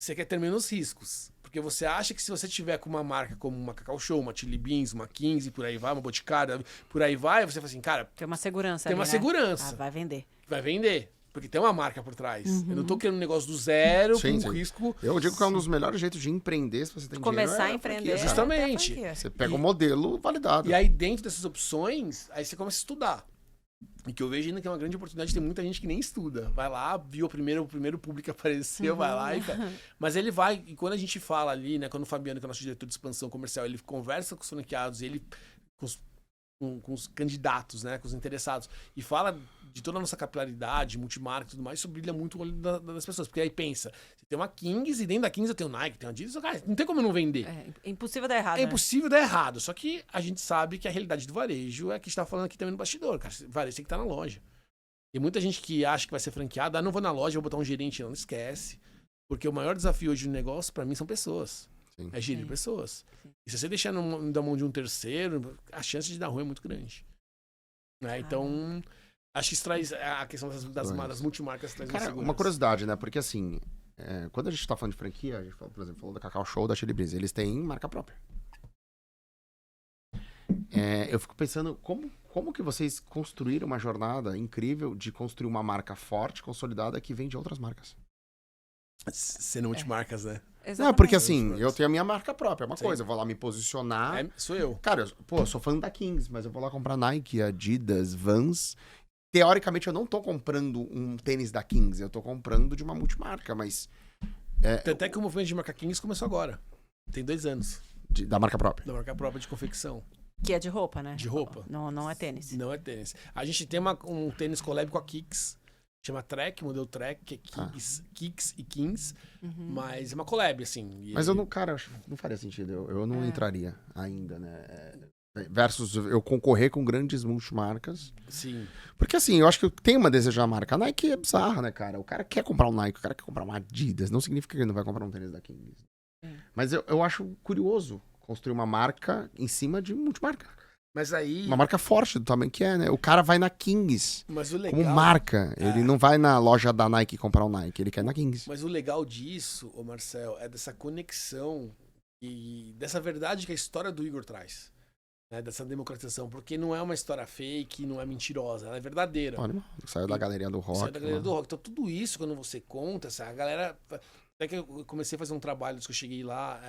você quer ter menos riscos. Porque você acha que se você tiver com uma marca como uma Cacau Show, uma Chili Beans, uma Kings, por aí vai, uma Boticário, por aí vai, você fala assim, cara... Tem uma segurança Tem ali, uma né? segurança. Vai vender. Vai vender. Porque tem uma marca por trás. Eu não tô querendo um negócio do zero, Sim. com risco... Eu digo que é um dos melhores jeitos de empreender, se você tem dinheiro. Começar a empreender. Justamente. Você pega um modelo validado. E aí, dentro dessas opções, aí você começa a estudar. E que eu vejo ainda que é uma grande oportunidade, tem muita gente que nem estuda. Vai lá, viu o primeiro público que apareceu, vai lá e... Mas ele vai, e quando a gente fala ali, né, quando o Fabiano, que é o nosso diretor de expansão comercial, ele conversa com os franqueados, ele com os candidatos, né, com os interessados, e fala de toda a nossa capilaridade, multimarca e tudo mais, isso brilha muito o olho das pessoas. Porque aí pensa, você tem uma Kings e dentro da Kings eu tenho Nike, tem uma Adidas, cara, não tem como eu não vender. É impossível dar errado, É impossível dar errado. Só que a gente sabe que a realidade do varejo é que a gente tá falando aqui também no bastidor, cara. O varejo tem que estar na loja. Tem muita gente que acha que vai ser franqueado, não vou na loja, vou botar um gerente, não esquece. Porque o maior desafio hoje no negócio, pra mim, são pessoas. Sim. É gerir pessoas. E se você deixar na mão de um terceiro, a chance de dar ruim é muito grande. Né? Então, acho que isso traz a questão das multimarcas. Traz Cara, uma curiosidade, né? Porque assim, quando a gente tá falando de franquia, a gente, por exemplo, falou da Cacau Show, da Chili Beans, eles têm marca própria. Eu fico pensando, como que vocês construíram uma jornada incrível de construir uma marca forte, consolidada, que vem de outras marcas? Sendo multimarcas, né? Não, porque assim, eu tenho a minha marca própria, é uma coisa, eu vou lá me posicionar. Sou eu. Cara, eu sou fã da Kings, mas eu vou lá comprar Nike, Adidas, Vans. Teoricamente, eu não tô comprando um tênis da Kings, eu tô comprando de uma multimarca, mas... Até que o movimento de marca Kings começou agora. Tem 2 anos. Da marca própria. Da marca própria de confecção. Que é de roupa, né? De roupa. Não é tênis. Não é tênis. A gente tem um tênis collab com a Kicks. Chama Trek, modelo Trek, que é Kicks e Kings. Mas é uma collab, assim. Mas eu não, cara, eu acho que não faria sentido. Eu não entraria ainda, né? Versus eu concorrer com grandes multimarcas. Sim. Porque assim, eu acho que tem uma desejo da marca. A Nike é bizarra, né, cara? O cara quer comprar um Nike, o cara quer comprar uma Adidas. Não significa que ele não vai comprar um tênis da Kings. Mas eu acho curioso construir uma marca em cima de multimarca. Mas aí... Uma marca forte do tamanho que é, né? O cara vai na Kings mas o legal... como marca. Ele não vai na loja da Nike comprar um Nike, ele quer ir na Kings. Mas o legal disso, ô Marcel, é dessa conexão e dessa verdade que a história do Igor traz. Né? Dessa democratização. Porque não é uma história fake, não é mentirosa, ela é verdadeira. Saiu da galeria do rock. Saiu da galeria do rock. Então tudo isso, quando você conta, a galera... Até que eu comecei a fazer um trabalho, que eu cheguei lá,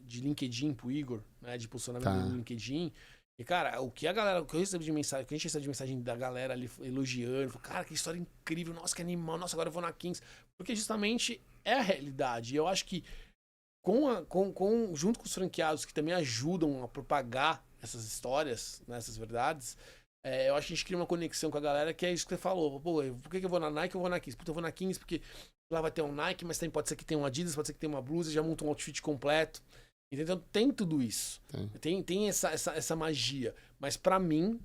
de LinkedIn pro Igor, né? De posicionamento no LinkedIn. E, cara, o que eu recebi de mensagem, o que a gente recebe de mensagem da galera ali elogiando, falou, cara, que história incrível, nossa, que animal, nossa, agora eu vou na Kings. Porque justamente é a realidade. E eu acho que junto com os franqueados que também ajudam a propagar essas histórias, né, essas verdades, eu acho que a gente cria uma conexão com a galera, que é isso que você falou. Pô, por que eu vou na Nike, eu vou na Kings? Puta, eu vou na Kings porque lá vai ter um Nike, mas também pode ser que tenha um Adidas, pode ser que tenha uma blusa, já monta um outfit completo. Então tem tudo isso. Tem essa magia. Mas pra mim,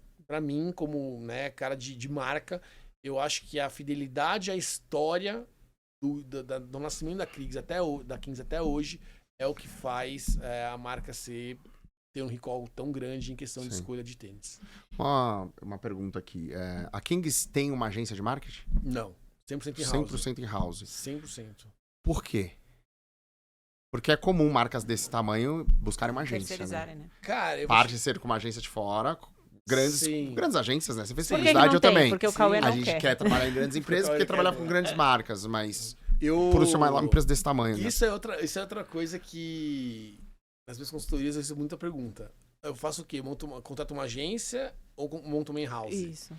como, né, cara de marca, eu acho que a fidelidade à história do nascimento da Kings até hoje é o que faz a marca ter um recall tão grande em questão de escolha de tênis. Uma pergunta aqui. A Kings tem uma agência de marketing? Não. 100% em house. 100% em house. 100%. Por quê? Porque é comum marcas desse tamanho buscarem uma agência, Terceirizarem, né? né? Cara, Parte de ser com uma agência de fora, grandes agências, né? Você fez Por que publicidade, não eu tem? também. Porque o Cauê não A gente quer trabalhar em grandes empresas porque trabalhar com grandes marcas, mas por ser uma empresa desse tamanho, né? Isso é outra coisa que nas minhas consultorias eu recebo muita pergunta. Eu faço o quê? Contrato uma agência ou monto uma in-house? Isso.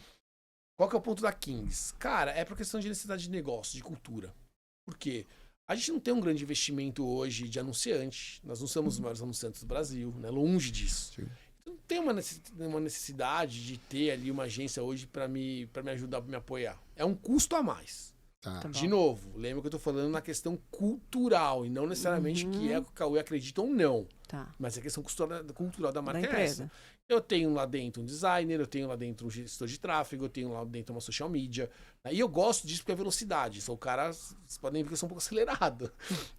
Qual que é o ponto da Kings? Cara, é por questão de necessidade de negócio, de cultura. Por quê? A gente não tem um grande investimento hoje de anunciante. Nós não somos os maiores anunciantes do Brasil, né? Longe disso. Sim. Então, tem uma necessidade de ter ali uma agência hoje para me ajudar, me apoiar. É um custo a mais. Tá. De novo, lembra que eu tô falando na questão cultural e não necessariamente que é o que o Cauê acredita ou não. Tá. Mas a questão cultural da marca Da é empresa. essa. Eu tenho lá dentro um designer, eu tenho lá dentro um gestor de tráfego, eu tenho lá dentro uma social media. E eu gosto disso porque é velocidade. Sou o cara, vocês podem ver que eu sou um pouco acelerado.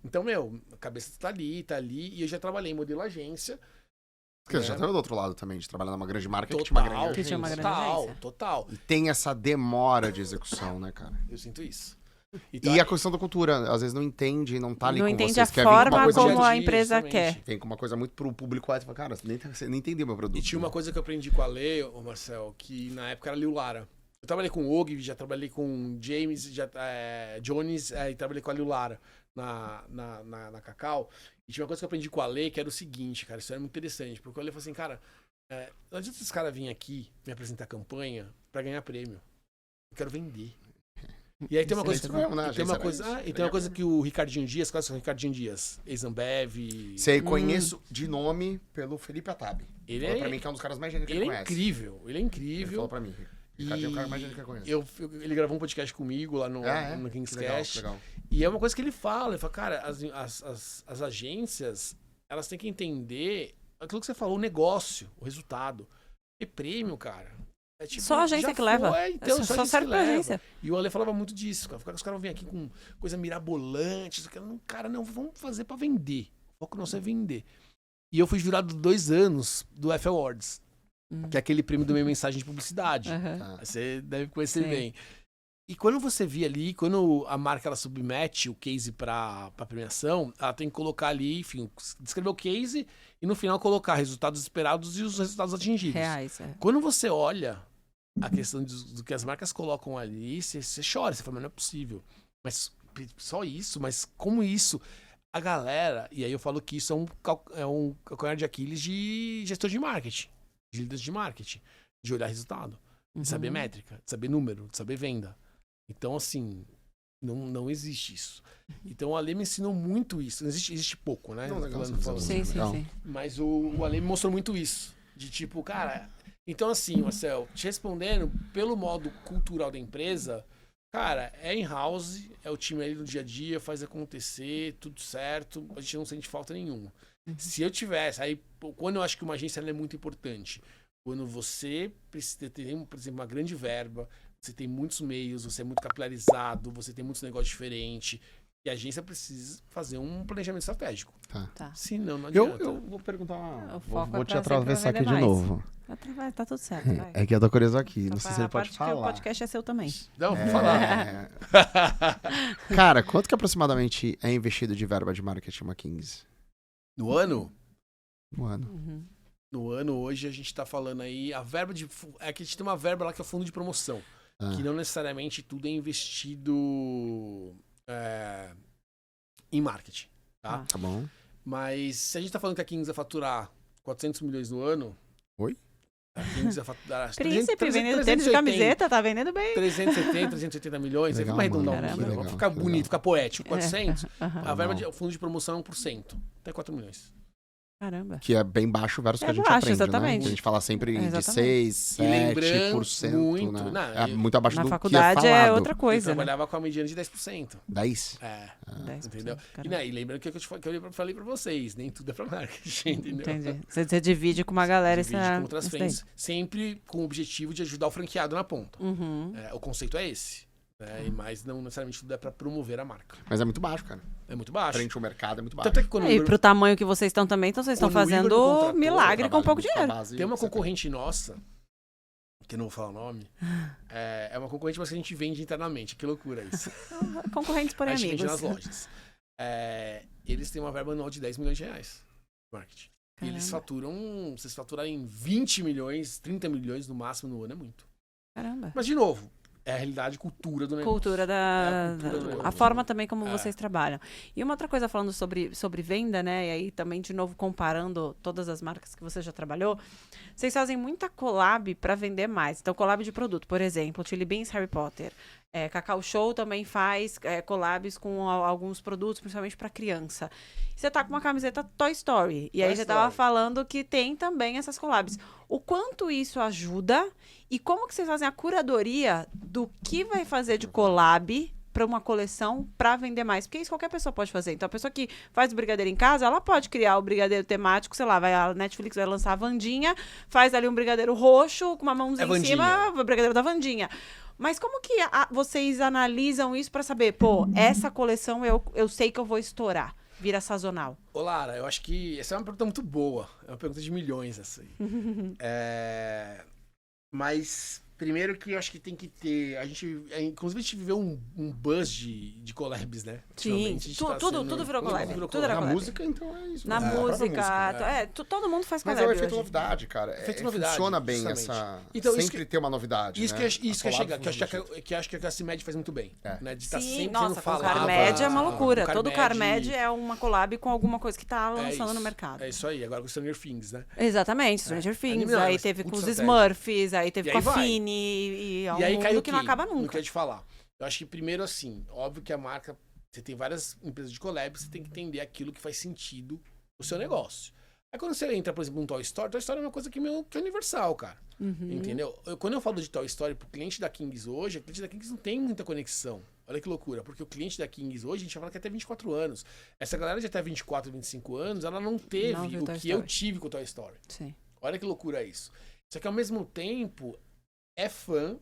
Então, a cabeça tá ali, e eu já trabalhei em modelo agência. Porque você já estava do outro lado também, de trabalhar numa grande marca Total, que tinha uma grande que tinha uma agência. grande agência. Total. E tem essa demora de execução, né, cara? Eu sinto isso. Então, E a questão da cultura, às vezes não entende, não tá ali Não com entende vocês. a quer vir com uma forma coisa como muito- a empresa justamente. quer. Vem com uma coisa muito pro público alto. Fala, cara, você nem entendeu meu produto. E tinha uma coisa que eu aprendi com a Lê, ô Marcel, que na época era Liu Lara. Eu trabalhei com o Og, já trabalhei com James, Jones, e trabalhei com a Liu Lara na Cacau. E tinha uma coisa que eu aprendi com a Lê, que era o seguinte, cara, isso era muito interessante. Porque a Lê falou assim, cara, não adianta esses caras virem aqui me apresentar campanha pra ganhar prêmio. Eu quero vender. E aí tem uma coisa, mesmo, né? tem uma Agência coisa, era isso. e tem uma coisa que o Ricardinho Dias, quase que o Ricardinho Dias, ex-Ambev, Você conheço de nome pelo Felipe Atab. Ele Falou é- pra mim que é um dos caras mais gênios que ele ele é conhece. incrível, ele é Ele incrível. falou pra mim. Ricardinho é o cara mais gênio que eu conheço. Ele gravou um podcast comigo lá no Que King's legal, Cast. legal. E é uma coisa que ele fala, cara, as agências, elas têm que entender aquilo que você falou, o negócio, o resultado. E prêmio, cara. É tipo, Só a agência já que leva. foi, então, Só a agência serve que pra leva. agência. E o Ale falava muito disso, cara. Os caras vêm aqui com coisa mirabolante. Isso aqui. Cara, não, vamos fazer pra vender. O foco nosso é vender. E eu fui jurado 2 anos do F Awards, que é aquele prêmio do Meia Mensagem de Publicidade. Aham. Tá. Você deve conhecer Sim. bem. E quando você via ali, quando a marca ela submete o case pra premiação, ela tem que colocar ali, enfim, descrever o case e no final colocar resultados esperados e os resultados atingidos. Reais, é. Quando você olha a questão do que as marcas colocam ali, você chora, você fala, mas não é possível. Mas só isso? Mas como isso? A galera, e aí eu falo que isso é um calcanhar de Aquiles de gestor de marketing, de líderes de marketing, de olhar resultado, de saber métrica, de saber número, de saber venda. Então, assim, não existe isso. Então, a Ale me ensinou muito isso. Existe pouco, né? Não, legal, Sim. Mas o Ale me mostrou muito isso. De tipo, cara... Então, assim, Marcel, te respondendo, pelo modo cultural da empresa, cara, é in-house, é o time ali no dia a dia, faz acontecer, tudo certo, a gente não sente falta nenhuma. Se eu tivesse... Aí, quando eu acho que uma agência ela é muito importante, quando você precisa ter, por exemplo, uma grande verba, você tem muitos meios, você é muito capilarizado, você tem muitos negócios diferentes. E a agência precisa fazer um planejamento estratégico. Tá. Senão, não adianta. Eu vou perguntar. O foco Vou é te trazer pra atravessar aqui vender de mais. novo. Tá tudo certo, vai. É que eu tô curioso aqui. Não Só sei se ele a pode parte que falar. o podcast é seu também. Não, vou falar. Cara, quanto que aproximadamente é investido de verba de marketing uma Kings? No ano? No ano. No ano, hoje, a gente tá falando aí, a verba de... É que a gente tem uma verba lá que é o fundo de promoção. Que não necessariamente tudo é investido em marketing, tá? Tá bom. Mas se a gente tá falando que a Kings vai faturar 400 milhões no ano... Oi? A Kings vai faturar... Príncipe, vendendo tênis de camiseta, tá vendendo bem. 380 milhões, Legal, vai arredondar mano. um pouquinho, Legal, vai ficar bonito, legal. ficar poético. 400, a verba Legal. de fundo de promoção é 1%, até 4 milhões. Caramba. Que é bem baixo versus o que a gente baixo, aprende, exatamente. né? A gente fala sempre de Exatamente. 6, E lembrando 7%, muito, né? não, É eu- muito abaixo Na do faculdade que é falado. outra Eu coisa, né? trabalhava com a mediana de 10%. 10? É, 10%, entendeu? caramba. E lembrando que eu falei pra vocês, nem tudo é pra marketing, entendeu? Entendi. Você divide com uma galera Divide essa... com outras isso daí. frentes, sempre com o objetivo de ajudar o franqueado na ponta. Uhum. O conceito é esse. Mas não necessariamente tudo é pra promover a marca. Mas é muito baixo, cara. É muito baixo. Frente ao mercado é muito baixo. Tanto é que quando E pro tamanho que vocês estão também, então vocês estão Quando o Igor me fazendo contratou, milagre com pouco dinheiro. tem uma concorrente nossa, que eu não vou falar o nome, é uma concorrente, mas que a gente vende internamente. Que loucura isso. Concorrentes, porém A gente vende amigos. nas lojas. Eles têm uma verba anual de 10 milhões de reais de marketing. E eles Caramba. faturam, vocês faturarem 20 milhões, 30 milhões no máximo no ano é muito. Caramba. Mas, de novo, é a realidade, cultura do negócio. Cultura É a cultura do a negócio. forma também como É. vocês trabalham. E uma outra coisa falando sobre venda, né? E aí também, de novo, comparando todas as marcas que você já trabalhou, vocês fazem muita collab para vender mais. Então, collab de produto, por exemplo, Chili Beans, Harry Potter. Cacau Show também faz collabs com alguns produtos, principalmente para criança. Você tá com uma camiseta Toy Story. E aí Toy você tava Story. falando que tem também essas collabs. O quanto isso ajuda e como que vocês fazem a curadoria do que vai fazer de collab para uma coleção para vender mais? Porque isso qualquer pessoa pode fazer. Então, a pessoa que faz o brigadeiro em casa, ela pode criar o brigadeiro temático, sei lá, a Netflix vai lançar a Wandinha, faz ali um brigadeiro roxo com uma mãozinha em Wandinha. cima, o brigadeiro da Wandinha. Mas como que vocês analisam isso para saber, pô, essa coleção eu sei que eu vou estourar, vira sazonal? Ô, Lara, eu acho que essa é uma pergunta muito boa. É uma pergunta de milhões, essa aí. Mas, primeiro que eu acho que tem que ter... inclusive, a gente viveu um buzz de collabs, né? Sim, Ultimamente, a gente tá tudo sendo- virou collab. virou Tudo era Na collab. música, então é isso. Na né? A própria música, todo mundo faz Mas collab é o efeito hoje. novidade, cara. Efeito novidade, Funciona bem justamente. essa... Então, isso sempre ter uma novidade, Isso né? que, isso que A é collab chegar, que eu funciona acho que, acho que a classe média faz muito bem. É. Né? De estar Sim, sempre nossa, sendo com o falado. Carmed é uma loucura. O Todo Carmed é uma collab com alguma coisa que tá lançando isso, no mercado. É isso aí, agora com Stranger Things, né? Exatamente, Stranger Things, Anime não, aí mas teve com puta os estratégia. Smurfs, aí teve E com a aí vai. Fini, e é um E aí mundo caiu que não acaba Não nunca. quero te falar. Eu acho que primeiro, assim, óbvio que a marca... Você tem várias empresas de collab, você tem que entender aquilo que faz sentido o seu negócio. Aí quando você entra, por exemplo, num Toy Story é uma coisa que é universal, cara. Entendeu? Quando eu falo de Toy Story pro cliente da Kings hoje, o cliente da Kings não tem muita conexão. Olha que loucura, porque o cliente da Kings hoje, a gente fala que é até 24 anos. Essa galera de até 24, 25 anos, ela não teve Não viu o Toy que eu Story. tive com o Toy Story. Sim. Olha que loucura isso. Só que ao mesmo tempo, é fã,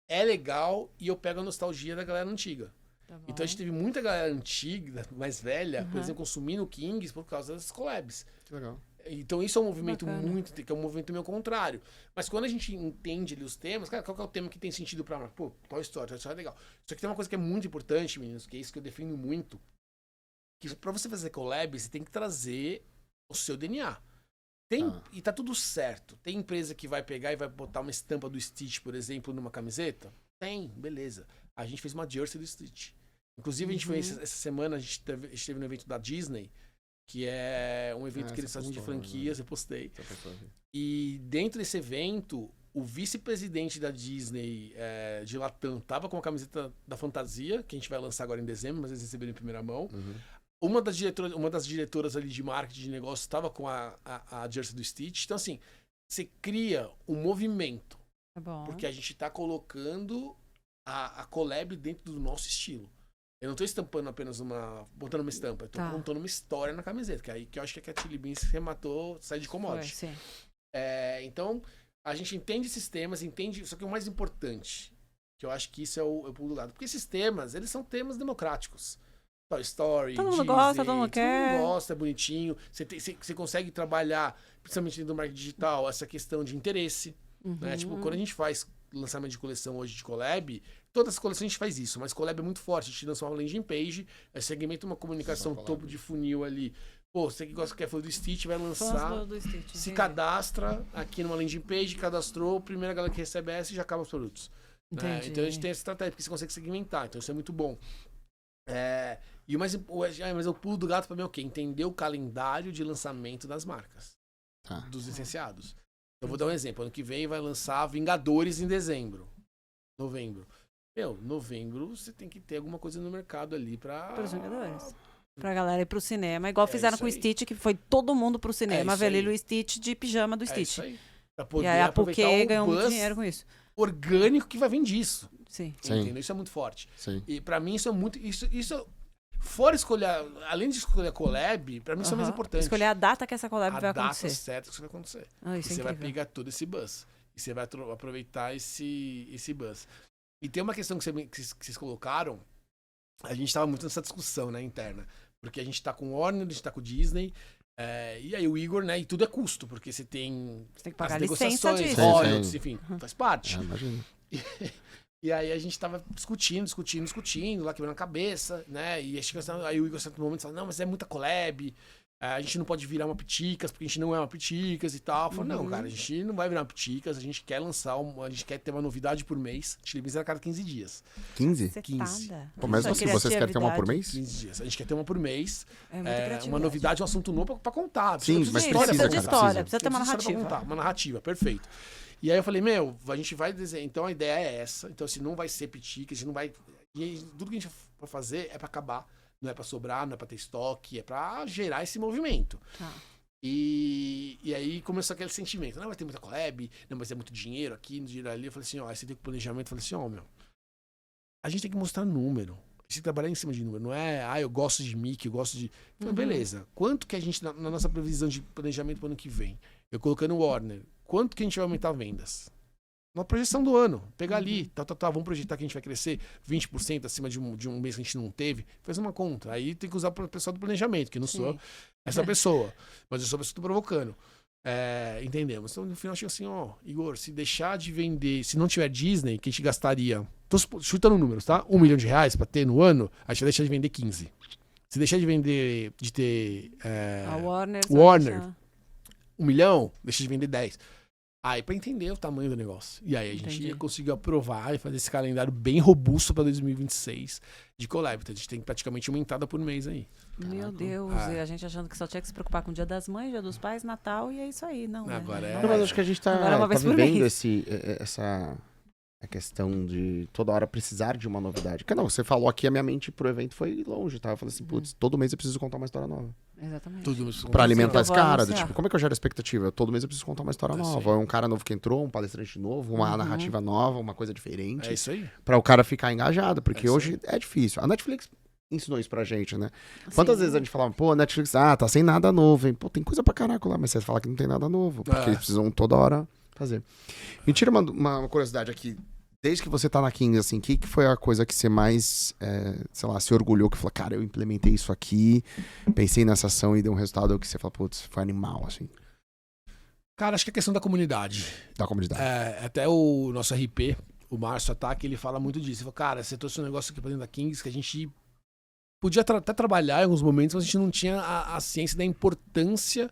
é legal e eu pego a nostalgia da galera antiga. Tá bom. Então a gente teve muita galera antiga, mais velha, por exemplo, consumindo Kings por causa das collabs. Que legal. Então isso é um movimento Bacana. que é um movimento meio contrário. Mas quando a gente entende ali os temas, cara, qual que é o tema que tem sentido pra nós? Pô, tal história é legal. Só que tem uma coisa que é muito importante, meninos, que é isso que eu defendo muito, que pra você fazer collab, você tem que trazer o seu DNA. E tá tudo certo. Tem empresa que vai pegar e vai botar uma estampa do Stitch, por exemplo, numa camiseta? Tem, beleza. A gente fez uma jersey do Stitch. Inclusive, a gente fez essa semana, a gente esteve no evento da Disney, que é um evento que eles fazem de franquias, eu postei. E dentro desse evento, o vice-presidente da Disney de Latam tava com a camiseta da Fantasia, que a gente vai lançar agora em dezembro, mas eles receberam em primeira mão. Uma das diretoras ali de marketing de negócio estava com a jersey do Stitch. Então, assim, você cria um movimento. É bom. Porque a gente tá colocando a collab dentro do nosso estilo. Eu não tô estampando apenas botando uma estampa, eu tô contando uma história na camiseta, que é aí que eu acho que a Chili Beans rematou, sai de commodity. Sim. Então, a gente entende esses temas, só que o mais importante, que eu acho que isso é o pulo do lado, porque esses temas, eles são temas democráticos. Toy Story, Todo mundo Disney, gosta, todo mundo quer. Todo mundo gosta, é bonitinho. Você consegue trabalhar, principalmente no marketing digital, essa questão de interesse. Né? Tipo, quando a gente faz lançamento de coleção hoje de collab, todas as coleções a gente faz isso, mas collab é muito forte. A gente lança uma landing page, segmenta uma comunicação topo de funil ali. Pô, você que gosta que é fã do Stitch, vai lançar, do Stitch, se cadastra aqui numa landing page, cadastrou, primeira galera que recebe essa e já acaba os produtos. Né? Então a gente tem essa estratégia, porque você consegue segmentar, então isso é muito bom. Mas o pulo do gato pra mim é o quê? Entender o calendário de lançamento das marcas, dos licenciados. Eu vou dar um exemplo. Ano que vem vai lançar Vingadores em novembro. Novembro você tem que ter alguma coisa no mercado ali para os Vingadores. Pra galera ir pro cinema. Igual fizeram com o aí. Stitch, que foi todo mundo pro cinema ver aí. o Stitch de pijama do É Stitch. isso aí. Pra poder E aí a aproveitar Puquê o ganhou muito buzz dinheiro com isso. orgânico que vai vir disso. Sim. Entendeu? Isso é muito forte. Sim. E pra mim isso é muito... Isso fora escolher... Além de escolher a collab, pra mim isso é mais importante. Escolher a data que essa collab vai acontecer. A data certa que isso vai acontecer. Ah, isso E é você vai incrível. pegar todo esse buzz. E você vai aproveitar esse buzz. E tem uma questão que vocês colocaram. A gente tava muito nessa discussão, né, interna. Porque a gente tá com o Warner, a gente tá com o Disney. E aí o Igor, né? E tudo é custo, porque você tem que pagar as licença negociações, disso. royalties, enfim, faz parte. Imagina. E aí a gente tava discutindo, lá quebrando a cabeça, né? E aí o Igor, em certo momento, falou, não, mas é muita collab, a gente não pode virar uma Piticas, porque a gente não é uma Piticas e tal. Eu falei, não, cara, a gente não vai virar uma Piticas, a gente quer lançar, a gente quer ter uma novidade por mês. Chili Beans era a cada 15 dias. 15? 15. Pô, mas Essa vocês querem ter uma por criatividade. mês? 15 dias. A gente quer ter uma por mês. É muita criatividade. Uma novidade, um assunto novo pra contar. Sim, Precisa mas de precisa pra de contar. história, precisa ter uma Precisa de história pra narrativa. contar, uma narrativa, perfeito. E aí eu falei, a gente vai desenhar. Então a ideia é essa. Então, assim, não vai ser pitica, a gente não vai. E tudo que a gente vai fazer é pra acabar. Não é pra sobrar, não é pra ter estoque, é pra gerar esse movimento. Tá. E aí começou aquele sentimento. Não, vai ter muita collab, não, mas é muito dinheiro aqui, dinheiro ali. Eu falei assim, aí você tem que planejamento. Eu falei assim, a gente tem que mostrar número. A gente tem que trabalhar em cima de número. Não é, eu gosto de Mickey, eu gosto de... Falei, beleza. Quanto que a gente, na nossa previsão de planejamento pro ano que vem, eu colocando o Warner, quanto que a gente vai aumentar vendas? Na projeção do ano. Pegar ali, vamos projetar que a gente vai crescer 20% acima de um mês que a gente não teve. Faz uma conta. Aí tem que usar o pessoal do planejamento, que não sou essa pessoa. Mas eu sou a pessoa que tô provocando. Entendemos. Então, no final, eu achei assim, Igor, se deixar de vender, se não tiver Disney, que a gente gastaria, tô chutando números, tá? R$1 milhão pra ter no ano, a gente vai deixar de vender 15. Se deixar de vender, de ter A Warner. Warner, 1 milhão, deixa de vender 10. Aí pra entender o tamanho do negócio. E aí a gente conseguiu aprovar e fazer esse calendário bem robusto pra 2026 de collab. Então a gente tem praticamente aumentada por mês aí. Meu Deus, e a gente achando que só tinha que se preocupar com o Dia das Mães, Dia dos Pais, Natal, e é isso aí. Não, Agora né? Não, mas acho que a gente Agora uma tá vez por vivendo mês. a questão de toda hora precisar de uma novidade. Porque não, você falou aqui, a minha mente pro evento foi longe, tá? Eu falei assim, putz, todo mês eu preciso contar uma história nova. Exatamente. Tudo isso. Pra alimentar esse Vou cara, anunciar. tipo, como é que eu gero expectativa? Todo mês eu preciso contar uma história É isso nova. aí. Um cara novo que entrou, um palestrante novo, uma narrativa nova, uma coisa diferente. É isso aí. Pra o cara ficar engajado, porque isso hoje é difícil. A Netflix ensinou isso pra gente, né? Quantas vezes a gente falava, pô, a Netflix, tá sem nada novo, hein? Pô, tem coisa pra caraca lá, mas você fala que não tem nada novo, porque eles precisam toda hora fazer. Me tira uma curiosidade aqui. Desde que você tá na Kings, assim, o que foi a coisa que você mais, sei lá, se orgulhou, que falou, cara, eu implementei isso aqui, pensei nessa ação e deu um resultado que você fala, putz, foi animal, assim, Cara, acho que é questão da comunidade. da comunidade. Até o nosso RP, o Márcio Ataque, ele fala muito disso. Ele fala, cara, você trouxe um negócio aqui pra dentro da Kings que a gente podia até trabalhar em alguns momentos, mas a gente não tinha a ciência da importância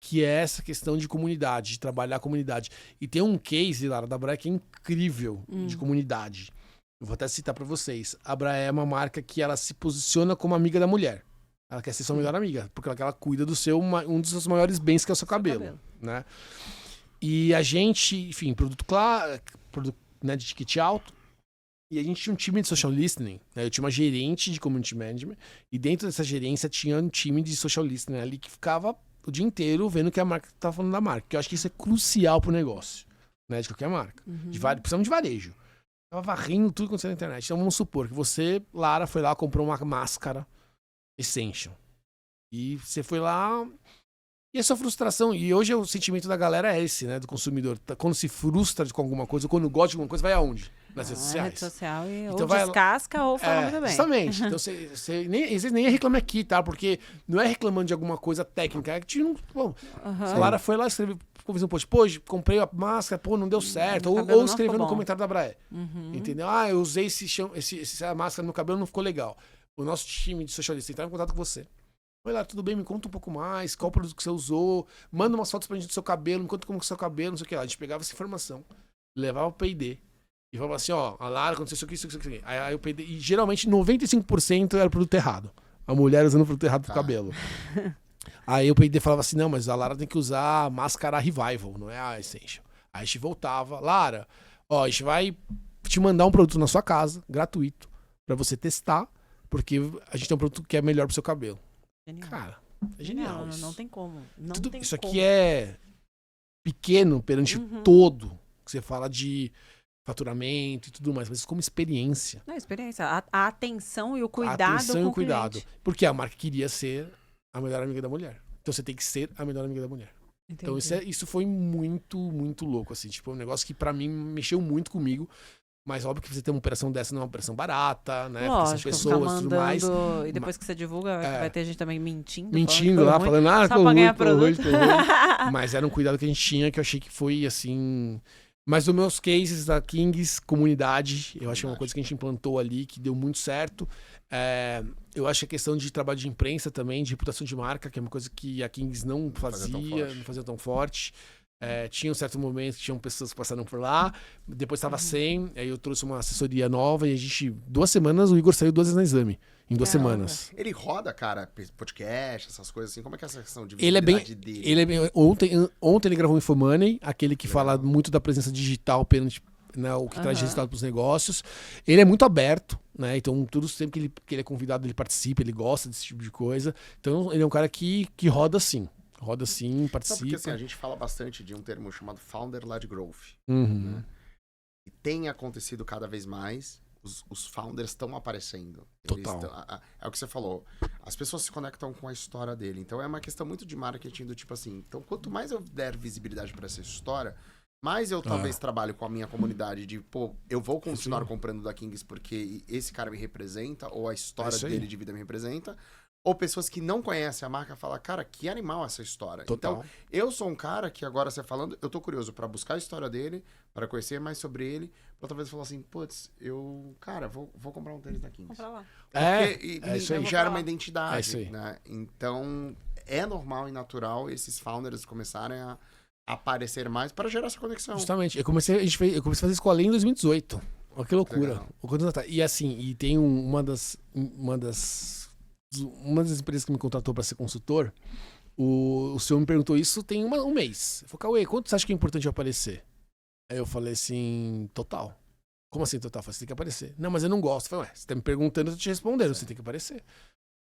que é essa questão de comunidade, de trabalhar a comunidade. E tem um case, Lara, da Braille que é incrível de comunidade. Eu vou até citar pra vocês. A Braille é uma marca que ela se posiciona como amiga da mulher. Ela quer ser sua melhor amiga, porque ela cuida do um dos seus maiores bens, que é o seu cabelo. Né? E a gente, enfim, produto né, de ticket alto, e a gente tinha um time de social listening, né? Eu tinha uma gerente de community management, e dentro dessa gerência tinha um time de social listening ali que ficava o dia inteiro vendo o que a marca estava falando da marca, que eu acho que isso é crucial pro negócio, né, de qualquer marca. Precisamos de varejo. Tava varrendo tudo que acontecia na internet. Então vamos supor que você, Lara, foi lá, comprou uma máscara Essential. E você foi lá... E essa frustração, e hoje o sentimento da galera é esse, né, do consumidor. Quando se frustra com alguma coisa, ou quando gosta de alguma coisa, vai aonde? Nas redes sociais. Rede social e Então ou descasca ou fala muito bem. Justamente. Então, você nem reclama aqui, tá? Porque não é reclamando de alguma coisa técnica. É que tinha a Lara foi lá, escreveu, fez um post, pô, comprei a máscara, pô, não deu certo. Ou escreveu no comentário da Braille. Entendeu? Ah, eu usei essa máscara no meu cabelo, não ficou legal. O nosso time de socialista entrava em contato com você. Oi, Lara, tudo bem? Me conta um pouco mais. Qual produto que você usou? Manda umas fotos pra gente do seu cabelo. Me conta como que é o seu cabelo, não sei o que lá. A gente pegava essa informação, levava pro P&D e falava assim, ó, a Lara aconteceu isso aqui. Aí o P&D... E geralmente 95% era produto errado. A mulher usando o produto errado pro cabelo. Aí o P&D falava assim, não, mas a Lara tem que usar a máscara Revival, não é a Essential. Aí a gente voltava. Lara, ó, a gente vai te mandar um produto na sua casa, gratuito, pra você testar, porque a gente tem um produto que é melhor pro seu cabelo. Genial. Cara, é genial. Não tem como. Isso aqui é pequeno perante todo que você fala de faturamento e tudo mais, mas como experiência. Não, experiência. A atenção e o cuidado A atenção com e o cuidado. cliente. Porque a marca queria ser a melhor amiga da mulher. Então você tem que ser a melhor amiga da mulher. Entendi. Então isso foi muito, muito louco, assim. Tipo, um negócio que pra mim mexeu muito comigo. Mas óbvio que você ter uma operação dessa não é uma operação barata, né? Lógico, porque são pessoas e tudo mais. E depois que você divulga, vai ter gente também mentindo. Falando, só pra ganhar produto. Mas era um cuidado que a gente tinha, que eu achei que foi, assim... Mas os meus cases da Kings, comunidade, eu acho que é uma coisa que a gente implantou ali, que deu muito certo. Eu acho que a questão de trabalho de imprensa também, de reputação de marca, que é uma coisa que a Kings não fazia tão forte. Tinha um certo momento que tinham pessoas que passaram por lá, depois estava sem, aí eu trouxe uma assessoria nova e a gente, 2 semanas, o Igor saiu 2 vezes na exame, em 2 semanas. Ele roda, cara, podcast, essas coisas assim, como é que é essa questão de Ele visibilidade dele? Ontem ele gravou Infomoney, aquele que fala muito da presença digital perante, né, o que traz resultado para os negócios. Ele é muito aberto, né? Então tudo sempre que ele é convidado, ele participa, ele gosta desse tipo de coisa. Então ele é um cara que roda sim. Roda sim, participa. Porque assim, a gente fala bastante de um termo chamado Founder-led Growth. Uhum. Né? E tem acontecido cada vez mais. Os founders estão aparecendo. Total. É o que você falou. As pessoas se conectam com a história dele. Então é uma questão muito de marketing do tipo assim. Então quanto mais eu der visibilidade para essa história, mais eu talvez trabalho com a minha comunidade de, pô, eu vou continuar comprando da Kings porque esse cara me representa, ou a história dele de vida me representa. Ou pessoas que não conhecem a marca falam, cara, que animal essa história. Total. Então, eu sou um cara que agora você falando, eu tô curioso pra buscar a história dele, pra conhecer mais sobre ele, pra talvez falar assim, putz, cara, vou comprar um tênis da Kings. Comprar lá. Isso aí. Gera uma identidade, É isso aí. né? Então, é normal e natural esses founders começarem a aparecer mais pra gerar essa conexão. Justamente. Eu comecei a fazer isso com a Lei em 2018. Olha que loucura. E assim, e tem uma das empresas que me contratou para ser consultor, o senhor me perguntou isso tem um mês. Ele falou, Cauê, quanto você acha que é importante eu aparecer? Aí eu falei assim, total. Como assim total? Eu falei, você tem que aparecer. Não, mas eu não gosto. Eu falei, você tá me perguntando, eu tô te respondendo, você tem que aparecer.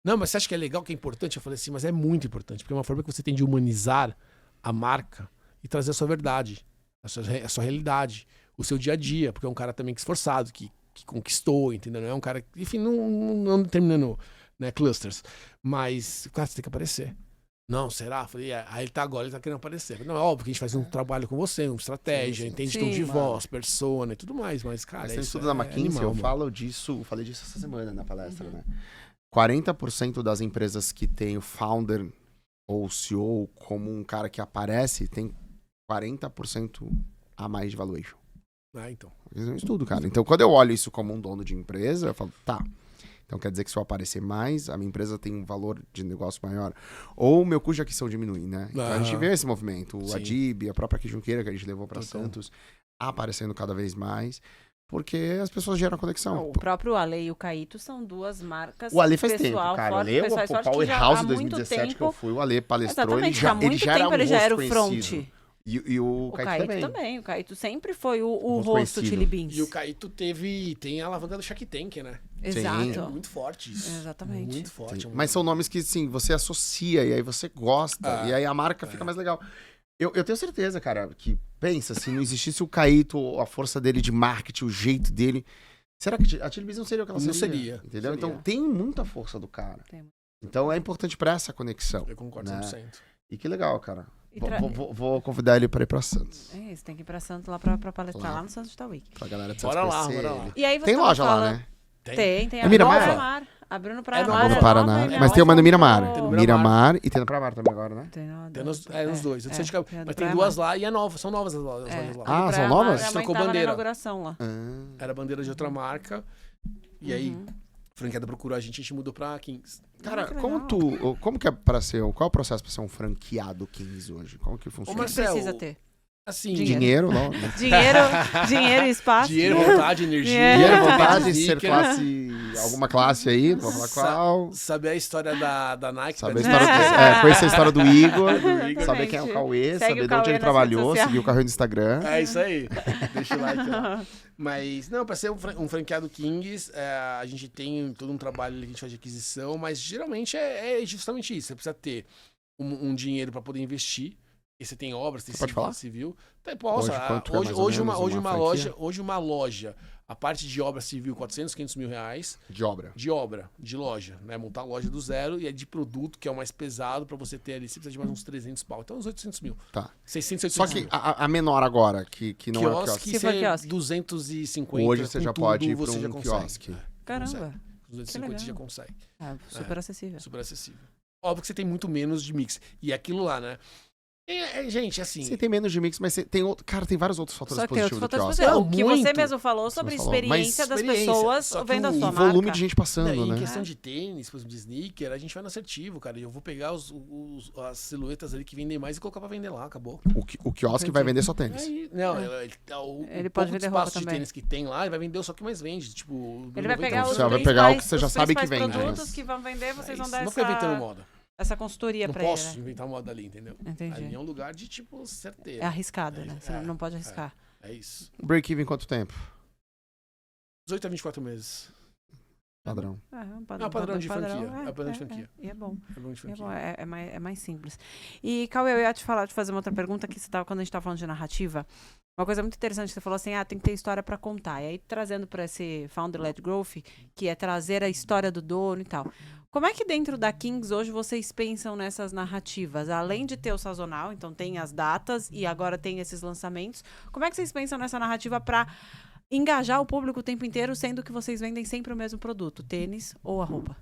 Não, mas você acha que é legal, que é importante? Eu falei assim, mas é muito importante, porque é uma forma que você tem de humanizar a marca e trazer a sua verdade, a sua realidade, o seu dia a dia, porque é um cara também esforçado, que conquistou, entendeu? Não é um cara, enfim, não terminando, né, clusters. Mas, cara, você tem que aparecer. Não, será? Falei, aí ele tá agora, ele tá querendo aparecer. Falei, não, é óbvio que a gente faz um trabalho com você, uma estratégia, entende tom de voz, persona e tudo mais, mas, cara, Você isso estuda na McKinsey, animal, eu falei disso essa semana na palestra, né? 40% das empresas que tem o founder ou o CEO como um cara que aparece, tem 40% a mais de valuation. Então. Isso é um estudo, cara. Então, quando eu olho isso como um dono de empresa, eu falo, tá. Então, quer dizer que se eu aparecer mais, a minha empresa tem um valor de negócio maior. Ou o meu custo de aquisição diminui, né? Então, a gente vê esse movimento. O Adib, a própria Junqueira, que a gente levou para Santos, aparecendo cada vez mais. Porque as pessoas geram conexão. O próprio Ale e o Caíto são duas marcas. O Ale faz pessoal, tempo, cara. O forte, Ale, pessoal, o forte, Powerhouse há 2017 muito que eu fui, o Ale palestrou, Exatamente, ele há muito já tempo ele já era o conhecido. front. E o Caíto também. O Caíto sempre foi o rosto conhecido. Chili Beans. E o Caíto tem a alavanca do Shark Tank, né? Exato. É muito forte isso. Exatamente. Muito forte. Mas são nomes que, sim, você associa e aí você gosta. E aí a marca fica mais legal. Eu tenho certeza, cara, que pensa, se não existisse o Caíto, a força dele de marketing, o jeito dele... Será que a Chili Beans não seria o que ela seria? Não seria. Entendeu? Seria. Então tem muita força do cara. Tem. Então é importante pra essa conexão. Eu concordo né? 100%. E que legal, cara. Vou convidar ele pra ir pra Santos. É isso, tem que ir pra Santos lá pra palestrar lá no Santos Star Week. Pra galera de Santos Bora lá, conhecer bora lá. ele. E aí você Tem tava loja lá, falando- né? Tem. É Miramar? Abriu no Praia É Mar. No nova, Paraná. nova, Mas tem uma no Miramar. Tem no Miramar e tem no Praia também agora, né? Tem nos dois. Eu não sei de tem a cabeça, do mas tem Praia duas Mar. lá e é nova. São novas as lojas lá. Ah, Do Praia são Mar, novas? a mãe Trocou tava bandeira. na inauguração lá. Era bandeira de outra marca. E aí, a franqueada procurou a gente mudou pra Kings. Cara, que como que é pra ser, qual é o processo pra ser um franqueado Kings hoje? Como que Ô, funciona? Marcelo, Precisa ter. Assim, Dinheiro, não? Dinheiro e espaço. dinheiro, vontade, energia. Dinheiro, É. vontade, ser sneaker. classe, alguma classe aí, não vou falar qual. Saber a história da Nike. Saber a da história Disney. conhecer a história do Igor, Exatamente. saber quem é o Cauê, Segue saber o de onde Cauê ele nas trabalhou, redes sociais. seguir o Cauê no Instagram. É isso aí. Deixa o like lá. Mas, não, pra ser um franqueado Kings, a gente tem todo um trabalho que a gente faz de aquisição, mas geralmente é justamente isso. Você precisa ter um dinheiro pra poder investir. E você tem obras, tem Você pode falar? civil. Posso. Hoje, quanto é mais ou Hoje menos uma loja, a parte de obra civil, 400, 500 mil reais. De obra. De loja, né? Montar a loja do zero e é de produto, que é o mais pesado pra você ter ali. Você precisa de mais uns 300 pau. Então, uns 800 mil. Tá. 600, 800 Só que mil. a menor agora, que não é o Quiosque, quiosque. Se for você quiosque. 250. Hoje você com já tudo, pode ir pra você já um consegue. quiosque. Caramba. Com 250 você já consegue. Super acessível. Super acessível. Óbvio que você tem muito menos de mix. E aquilo lá, né? Gente, assim... Você tem menos de mix, mas você tem outro. Cara, tem vários outros fatores Só que tem outros positivos do fatores quiosque. positivos. O que você muito. mesmo falou sobre a Você falou. experiência Mas das experiência, pessoas só que vendo a o sua E marca. volume de gente passando, Em né? questão de tênis, por exemplo, de sneaker, a gente vai no assertivo, cara. E eu vou pegar as silhuetas ali que vendem mais e colocar pra vender lá, acabou. O quiosque vai vender só tênis. Aí, não, Ele o pode pouco vender de roupa espaço de também. tênis que tem lá, ele vai vender só o que mais vende. Tipo, Ele vai pegar 90%. os Você vai principais, pegar o que você já os sabe que principais vende, produtos né? que vão vender, vocês vão dar Não fica inventando moda. essa consultoria Não pra posso ele. Né? inventar moda ali, entendeu? Entendi. Ali é um lugar de, tipo, certeiro. É arriscado, né? Você não pode arriscar. É isso. Break-even quanto tempo? 18 a 24 meses. Padrão. É um É o padrão de franquia. É o padrão de é, franquia. E é bom. É bom de É franquia. bom, é mais simples. E, Cauê, eu ia te fazer uma outra pergunta que quando a gente tava falando de narrativa, uma coisa muito interessante, você falou assim, tem que ter história para contar. E aí, trazendo para esse Founder-led Growth, que é trazer a história do dono e tal. Como é que dentro da Kings hoje vocês pensam nessas narrativas? Além de ter o sazonal, então tem as datas e agora tem esses lançamentos. Como é que vocês pensam nessa narrativa para engajar o público o tempo inteiro, sendo que vocês vendem sempre o mesmo produto, tênis ou a roupa?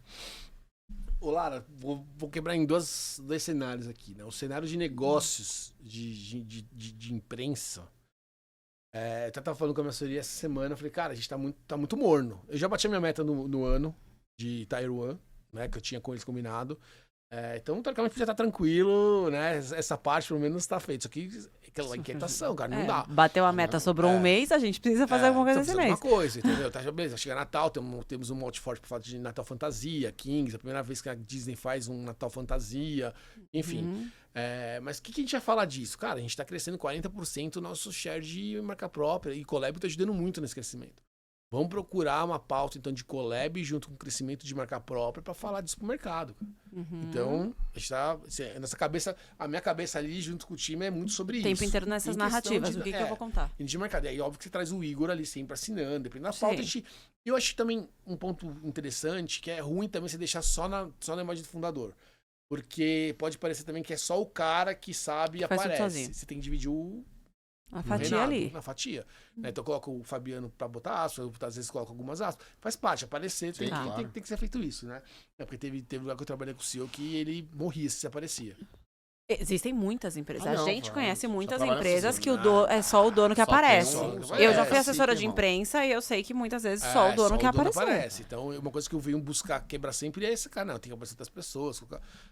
Ô, Lara, vou quebrar em dois cenários aqui, né? O cenário de negócios, de imprensa. Eu até tava falando com a minha assessoria essa semana, eu falei, cara, a gente tá muito morno. Eu já bati a minha meta no ano de Tier 1, né? Que eu tinha com eles combinado. Então, teoricamente, podia estar tranquilo, né? Essa parte, pelo menos, tá feita. Isso aqui é aquela inquietação, cara, não dá. Bateu a meta, sobrou um mês, a gente precisa fazer alguma coisa então esse mês. Uma coisa, entendeu? Tá, beleza, chega Natal, temos um molde forte por falar de Natal Fantasia, Kings, a primeira vez que a Disney faz um Natal Fantasia, enfim. Mas o que a gente vai falar disso? Cara, a gente tá crescendo 40% o nosso share de marca própria e collab tá ajudando muito nesse crescimento. Vamos procurar uma pauta, então, de collab junto com o crescimento de marca própria para falar disso pro mercado. Então, a gente tá... Nessa cabeça, a minha cabeça ali, junto com o time, é muito sobre isso. O tempo inteiro nessas narrativas, o que eu vou contar? De mercado. E aí, óbvio que você traz o Igor ali sempre assinando, dependendo da pauta. Eu acho também um ponto interessante, que é ruim também você deixar só na imagem do fundador. Porque pode parecer também que é só o cara que sabe e Faz tudo aparece. sozinho. Você tem que dividir A fatia Renato, ali. na fatia. Né? Então eu coloco o Fabiano pra botar aspas, eu, às vezes coloco algumas aspas. Faz parte, aparecer, Sim, claro. tem que ser feito isso, né? É porque teve lugar que eu trabalhei com o CEO que ele morria se aparecia. Existem muitas empresas. Ah, não, a gente vai. conhece Só muitas trabalha empresas assim, que o né? é só o dono que Só tem aparece. um, só Eu já é, fui assim, assessora de irmão. imprensa e eu sei que muitas vezes só o dono só que o dono aparece. aparece. Então, uma coisa que eu venho buscar quebrar sempre é esse cara. Não, tem que aparecer das pessoas.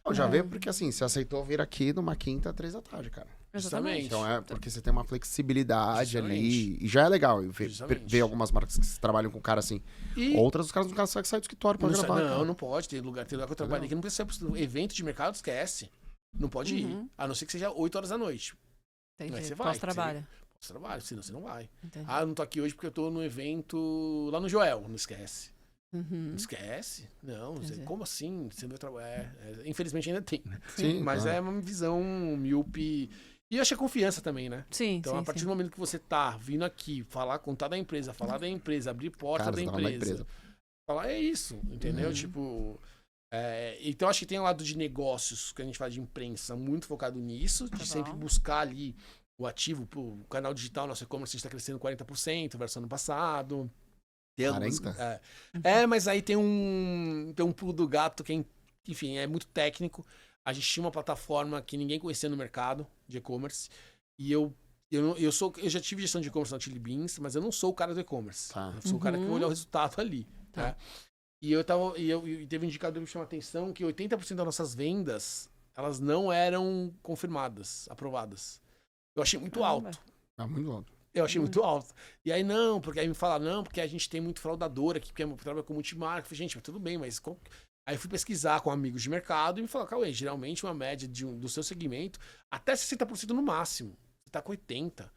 Eu já veio porque assim, você aceitou vir aqui numa quinta, 3 da tarde, cara. Justamente. Então é porque você tem uma flexibilidade Justamente. ali. E já é legal. E Justamente. ver algumas marcas que trabalham com cara assim. E Outras, os caras não conseguem sair do escritório pra não, gravar. não, cara. não pode. Tem lugar que eu trabalhei que não precisa ser evento de mercado, esquece. Não pode ir. A não ser que seja 8 horas da noite. Entendi. Mas você vai, Pós-trabalho. Você trabalha, senão você não vai. Entendi. Ah, eu não tô aqui hoje porque eu tô no evento lá no Joel. Não esquece. Uhum. Não esquece. Não, Entendi. como assim? Você vai trabalhar. Infelizmente ainda tem, né? Sim, Mas claro. é uma visão míope. E eu acho que é confiança também, né? Sim, Então, sim, a partir sim. do momento que você tá vindo aqui, contar da empresa, abrir porta Cara, da você tá falando da empresa, falar é isso, entendeu? Uhum. Tipo, então acho que tem um lado de negócios, que a gente fala de imprensa, muito focado nisso, de Tá sempre bom. buscar ali o ativo, pô, o canal digital, nosso e-commerce, a gente tá crescendo 40% versus ano passado. Tem algumas- 40? mas aí tem um pulo do gato que, enfim, é muito técnico. A gente tinha uma plataforma que ninguém conhecia no mercado de e-commerce. E eu já tive gestão de e-commerce na Chili Beans, mas eu não sou o cara do e-commerce. Tá. Eu sou o cara que vai olhar o resultado ali. Tá. Né? E teve um indicador que me chamou a atenção que 80% das nossas vendas, elas não eram confirmadas, aprovadas. Eu achei muito Caramba. alto. Tá muito alto. Eu achei muito alto. E aí, não, porque aí me fala, não, porque a gente tem muito fraudador aqui, porque trabalha com multimarca. Eu falei, gente, mas tudo bem, mas. Aí eu fui pesquisar com amigos de mercado e me falaram, Cauê, geralmente uma média do seu segmento, até 60% no máximo. Você tá com 80%.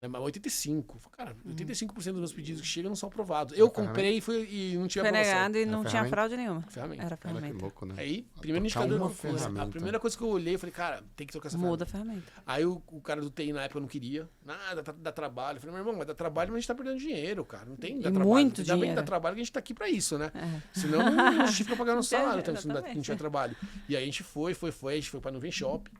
Né, mas 85%. Eu falei, cara, 85% dos meus pedidos que chegam não são aprovados. Eu comprei e não tive Foi aprovação. negado e É não tinha ferramenta? fraude nenhuma. Ferramenta. Era Cara, que ferramenta. louco, né? Aí, Trocar primeiro indicador. uma A ferramenta. primeira coisa que eu olhei, eu falei, cara, tem que trocar essa Muda ferramenta. a ferramenta. Aí o cara do TI na época não queria. Nada, dá trabalho. Eu falei, meu irmão, mas dá trabalho, mas a gente tá perdendo dinheiro, cara. Não tem E dá trabalho. muito Ainda bem que dá dinheiro. trabalho que a gente tá aqui pra isso, né? É. Senão não justifica pagar nosso salário, Entendi, então, se não exatamente. tiver trabalho. E aí a gente foi, a gente foi pra Nuvem Shop,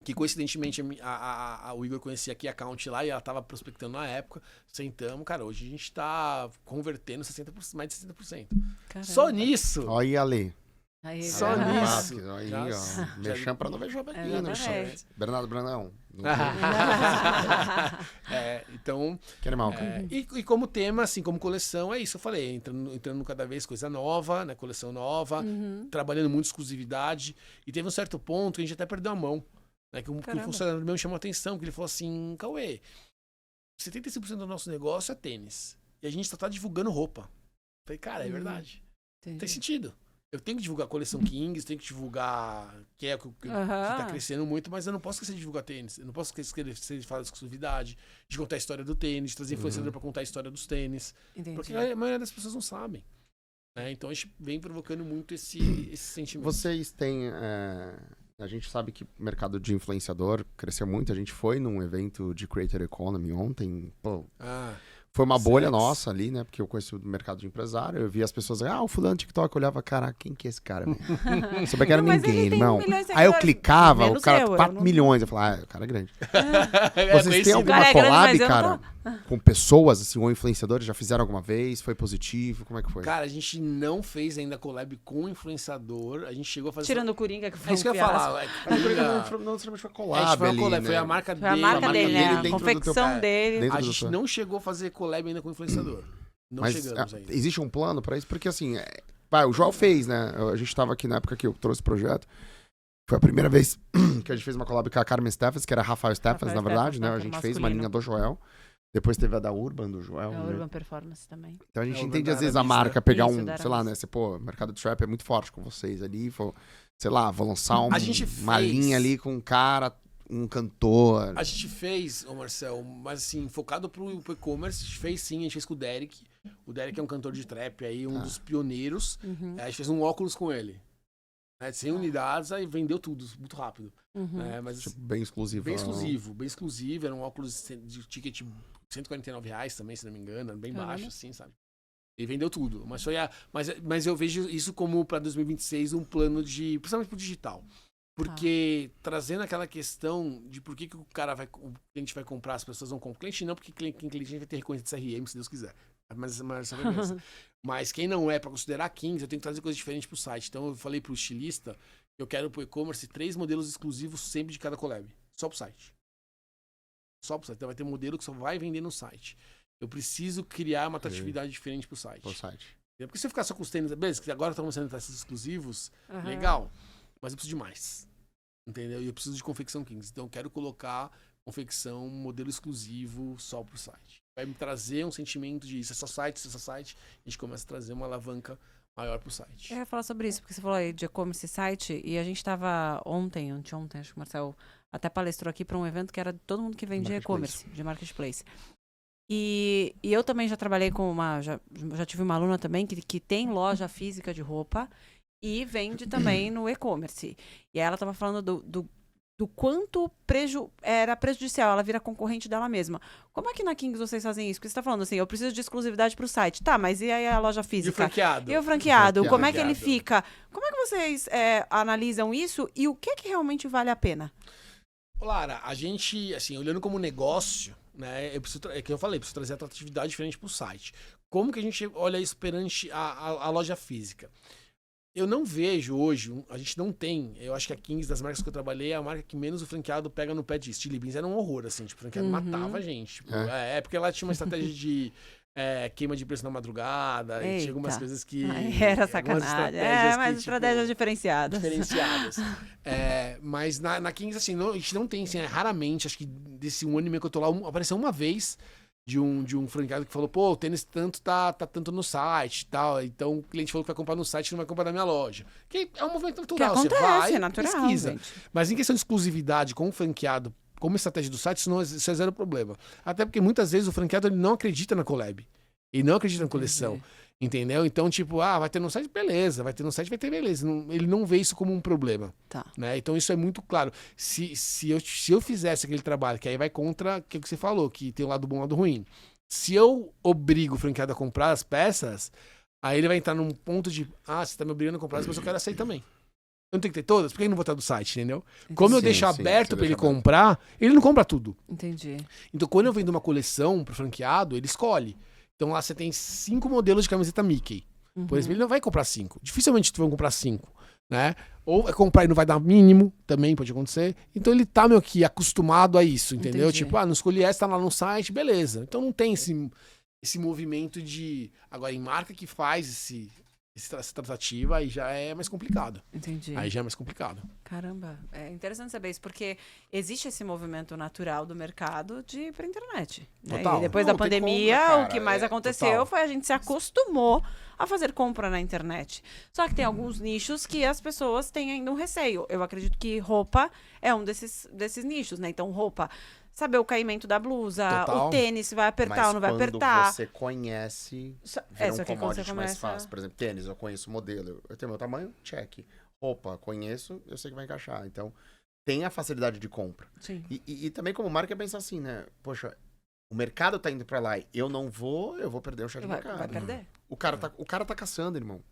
que coincidentemente o Igor conhecia aqui a account lá e ela tava prospectando na época. Sentamos, cara, hoje a gente tá convertendo 60%, mais de 60%. Caramba. Só nisso! Olha aí, Ale. Aí, Só né? nisso. Aí, Já- ó. Mexendo pra não ver jogo aqui, né? Exatamente. Bernardo Brandão. Então, Que animal, cara. e como tema, assim, como coleção, é isso, eu falei, entrando cada vez coisa nova, né, coleção nova, Uhum. trabalhando muito exclusividade, e teve um certo ponto que a gente até perdeu a mão, né, que um Caramba. funcionário meu me chamou a atenção, que ele falou assim, Cauê, 75% do nosso negócio é tênis, e a gente só tá divulgando roupa. Eu falei, cara, é verdade, Entendi. tem sentido. Eu tenho que divulgar a coleção Kings, tenho que divulgar que é o que tá crescendo muito, mas eu não posso esquecer de divulgar tênis. Eu não posso esquecer de falar de exclusividade, de contar a história do tênis, de trazer influenciador pra contar a história dos tênis. Entendi. Porque a maioria das pessoas não sabem. Né? Então a gente vem provocando muito esse sentimento. Vocês têm. A gente sabe que o mercado de influenciador cresceu muito. A gente foi num evento de Creator Economy ontem. Pô, foi uma bolha Sex. nossa ali, né? Porque eu conheci o mercado de empresário. Eu vi as pessoas, o fulano TikTok. Eu olhava, caraca, quem que é esse cara? velho? Sabia que era Não, mas ninguém, ele tem irmão. 1 milhão de Aí eu seguidores. clicava, Menos o cara, eu 4 não- milhões. Eu falava, o cara é grande. É Vocês têm conhecido. alguma Cara, é grande, collab, mas eu não cara? Com pessoas, assim, ou influenciadores? Já fizeram alguma vez? Foi positivo? Como é que foi? Cara, a gente não fez ainda collab com influenciador. A gente chegou a fazer. Tirando o Coringa, que foi É isso que eu ia falar. Não Coringa- necessariamente foi A collab gente foi uma ali, collab, né? foi a marca Foi a dele. marca dele, né? A dentro do teu- confecção dele. dentro A do gente teu- não chegou a fazer collab ainda com influenciador. Não Mas chegamos ainda. existe um plano pra isso? Porque assim, o João fez, né? A gente tava aqui na época que eu trouxe o projeto. Foi a primeira vez que a gente fez uma collab com a Carmen Stephens, que era a Rafael Stephens, na verdade, Stephens, né? né, A que é gente fez uma masculino. linha do Joel. Depois teve a da Urban, do Joel. É né? Urban Performance também. Então a gente É, o entende, da às vezes, a Aramis, marca né? pegar Isso, um, da sei lá, Aramis. né? Você, pô, o mercado de trap é muito forte com vocês ali. Sei lá, vou lançar A gente uma fez. linha ali com um cara, um cantor. A gente fez, ô Marcel, mas assim, focado pro e-commerce, a gente fez sim, a gente fez com o Derek. O Derek é um cantor de trap aí, um dos pioneiros. Uhum. A gente fez um óculos com ele. Né, 100 unidades, aí vendeu tudo, muito rápido. Uhum. Né, mas Tipo, bem exclusivo. bem exclusivo, bem exclusivo. Era um óculos de ticket R$ 149 também, se não me engano, bem Caramba. baixo, assim, sabe? Ele vendeu tudo. Mas eu vejo isso como para 2026 um plano de... Principalmente pro digital. Porque trazendo aquela questão de por que o cliente vai comprar, as pessoas vão comprar. Cliente não, porque cliente vai ter reconhecimento de CRM, se Deus quiser. Mas quem não é, para considerar Kings, eu tenho que trazer coisas diferentes pro site. Então eu falei pro estilista que eu quero pro e-commerce 3 modelos exclusivos sempre de cada collab. Só pro site. Então vai ter modelo que só vai vender no site. Eu preciso criar uma atratividade diferente pro site. Porque se eu ficar só com os tênis, beleza, que agora estamos sendo esses exclusivos, legal. Mas eu preciso de mais. Entendeu? E eu preciso de confecção Kings. Então eu quero colocar confecção, modelo exclusivo só pro site. Vai me trazer um sentimento de isso é só site, a gente começa a trazer uma alavanca maior pro site. Eu ia falar sobre isso, porque você falou aí de e-commerce site, e a gente tava ontem, acho que o Marcel até palestrou aqui para um evento que era de todo mundo que vendia e-commerce, de marketplace. E eu também já trabalhei com já tive uma aluna também que tem loja física de roupa e vende também no e-commerce. E aí ela tava falando do quanto era prejudicial, ela vira concorrente dela mesma. Como é que na Kings vocês fazem isso? Porque você tá falando assim, eu preciso de exclusividade pro site. Tá, mas e aí a loja física? E o franqueado? Como é que ele fica? Como é que vocês analisam isso e o que realmente vale a pena? Lara, a gente, assim, olhando como negócio, né, é que eu falei, preciso trazer atratividade diferente pro site. Como que a gente olha isso perante a loja física? Eu não vejo hoje, a gente não tem, eu acho que a Kings, das marcas que eu trabalhei, é a marca que menos o franqueado pega no pé disso. Chili Beans era um horror, assim, tipo, o franqueado matava a gente. Tipo, porque ela tinha uma estratégia de queima de preço na madrugada, e tinha algumas coisas que... era sacanagem. Mas estratégias diferenciadas. Mas na Kings, assim, a gente não tem, assim, raramente, acho que desse um ano e meio que eu tô lá, apareceu uma vez de um franqueado que falou, pô, o tênis tanto tá tanto no site e tal, então o cliente falou que vai comprar no site e não vai comprar na minha loja. Que é um movimento natural, que acontece, você vai, natural, pesquisa. Gente. Mas em questão de exclusividade com o franqueado, como estratégia do site, isso é zero problema. Até porque muitas vezes o franqueado ele não acredita na collab. Ele não acredita na coleção. Entendeu? Então, tipo, vai ter no site, beleza. Vai ter no site, vai ter, beleza. Ele não vê isso como um problema. Tá. Né? Então, isso é muito claro. Se eu fizesse aquele trabalho, que aí vai contra o que você falou, que tem o lado bom e o lado ruim. Se eu obrigo o franqueado a comprar as peças, aí ele vai entrar num ponto de, você tá me obrigando a comprar, mas eu quero essa aí também. Eu não tenho que ter todas? Por que eu não vou estar do site, entendeu? Como eu deixo aberto pra ele comprar, ele não compra tudo. Entendi. Então, quando eu vendo uma coleção pro franqueado, ele escolhe. Então, lá você tem 5 modelos de camiseta Mickey. Por exemplo, ele não vai comprar 5. Dificilmente tu vai comprar 5, né? Ou vai comprar e não vai dar mínimo, também pode acontecer. Então, ele tá meio que acostumado a isso, entendeu? Entendi. Tipo, não escolhi essa, tá lá no site, beleza. Então, não tem esse movimento de... Agora, em marca que faz essa tratativa, aí já é mais complicado. Entendi. Aí já é mais complicado. Caramba, é interessante saber isso, porque existe esse movimento natural do mercado de ir pra internet. Né? Total. E depois Não, da tem pandemia, compra, cara, o que mais aconteceu total. foi a gente se acostumou a fazer compra na internet. Só que tem alguns nichos que as pessoas têm ainda um receio. Eu acredito que roupa é um desses nichos, né? Então, roupa, saber o caimento da blusa, Total. o tênis, se vai apertar ou não vai quando apertar. você conhece, Só vira que um quando commodity você mais começa- fácil. Por exemplo, tênis, eu conheço o modelo. Eu tenho meu tamanho, check. Roupa, conheço, eu sei que vai encaixar. Então, tem a facilidade de compra. Sim. E também como marca, pensa assim, né? Poxa, o mercado tá indo pra lá e eu não vou, eu vou perder o share de mercado. Vai perder. O cara tá caçando, irmão.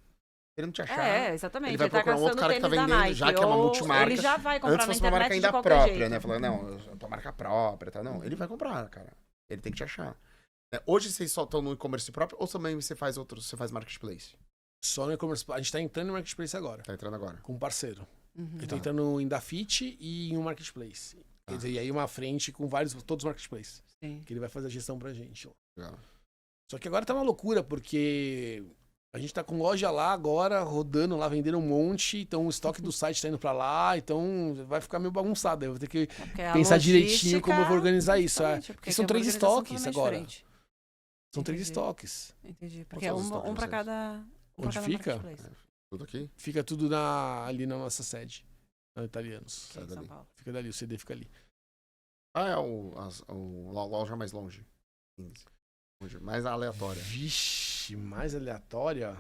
Ele não te achar. Exatamente. Ele vai tá procurar um outro caçando cara que tá tênis da vendendo, Nike, já que é uma ou multimarca. Ele já vai comprar Antes na fosse uma marca internet de ainda qualquer própria, jeito. né? Falando, não, eu tô marca própria, tá? Não, ele vai comprar, cara. Ele tem que te achar. Hoje vocês só estão no e-commerce próprio ou também você faz marketplace? Só no e-commerce. A gente tá entrando no marketplace agora. Tá entrando agora. Com um parceiro. Uhum. Eu tô entrando em Dafit e em um marketplace. Quer dizer, e aí uma frente com todos os marketplaces. Sim. Que ele vai fazer a gestão pra gente. Legal. Só que agora tá uma loucura, porque a gente tá com loja lá agora, rodando lá, vendendo um monte. Então o estoque do site tá indo pra lá. Então vai ficar meio bagunçado. Eu vou ter que Porque a pensar logística- direitinho como eu vou organizar isso. Exatamente, Porque são 3 é uma organização estoques totalmente agora. diferente. São 3 Entendi. estoques. Entendi. Porque são é os estoques um pra de vocês? cada. Onde cada fica? marketplace. Tudo aqui? Fica tudo ali na nossa sede. Na Italianos. Aqui em São dali. Paulo. Fica dali, o CD fica ali. É o loja mais longe. 15. Mais aleatória. Vixe, mais aleatória.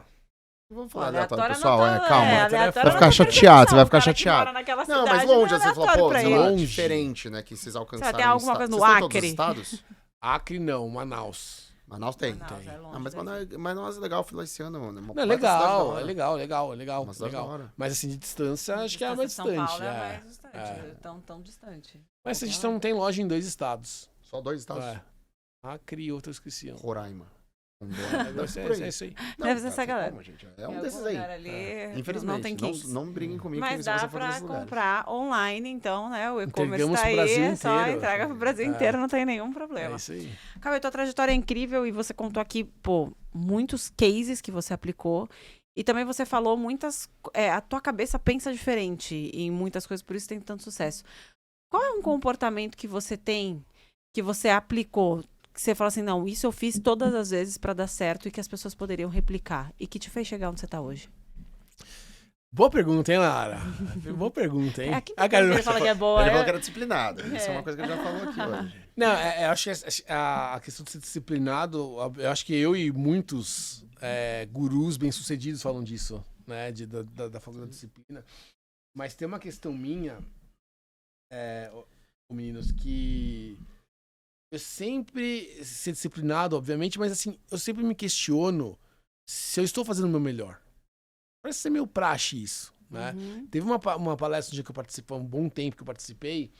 Vamos falar Aleatória aleatório, pessoal. não tá- Calma. aleatória Vai não ficar tá chateado, você vai ficar o cara que chateado. mora naquela Não, mas cidade longe, não é você falou, aleatório pô, pra sei ele. lá, Longe. diferente, né? Que vocês alcançaram. Tem alguma coisa no Vocês têm todos Acre? os estados? Acre não, Manaus. Manaus tem. Manaus é longe Mas daqui. Manaus é legal, fui lá esse ano, mano. Não, é legal, é legal. Uma cidade da hora. Mas assim, de distância, acho que é a mais São distante. Paulo é mais distante. É. Tão distante. Mas a gente não tem loja em 2 estados. Só 2 estados? É. Acre e outro eu esqueci. Roraima. Deve ser isso aí. Deve ser essa galera. Como, gente? É um Em desses algum aí. lugar ali, Infelizmente. não tem Kings. Não briguem comigo Mas se dá você for pra nesses lugares. comprar online, então, né? O e-commerce Entregamos tá pro aí, Brasil só inteiro. entrega pro Brasil inteiro, não tem nenhum problema. É isso aí. Cauê, tua trajetória é incrível e você contou aqui, pô, muitos cases que você aplicou. E também você falou muitas... a tua cabeça pensa diferente em muitas coisas, por isso tem tanto sucesso. Qual é um comportamento que você tem, que você aplicou, que você fala assim, não, isso eu fiz todas as vezes pra dar certo e que as pessoas poderiam replicar e que te fez chegar onde você tá hoje? Boa pergunta, hein, Lara? Boa pergunta, hein? É aqui que Ah, cara, ele fala que é boa. Ele falou que era disciplinado. Isso é É. uma coisa que ele já falou aqui hoje. Não, eu acho que a questão de ser disciplinado, eu acho que eu e muitos gurus bem-sucedidos falam disso, né? Da falta da disciplina. Mas tem uma questão minha, meninos, que eu sempre ser disciplinado, obviamente, mas assim, eu sempre me questiono se eu estou fazendo o meu melhor. Parece ser meio praxe isso, né? Uhum. Teve uma palestra um dia que eu participei, um bom tempo que eu participei,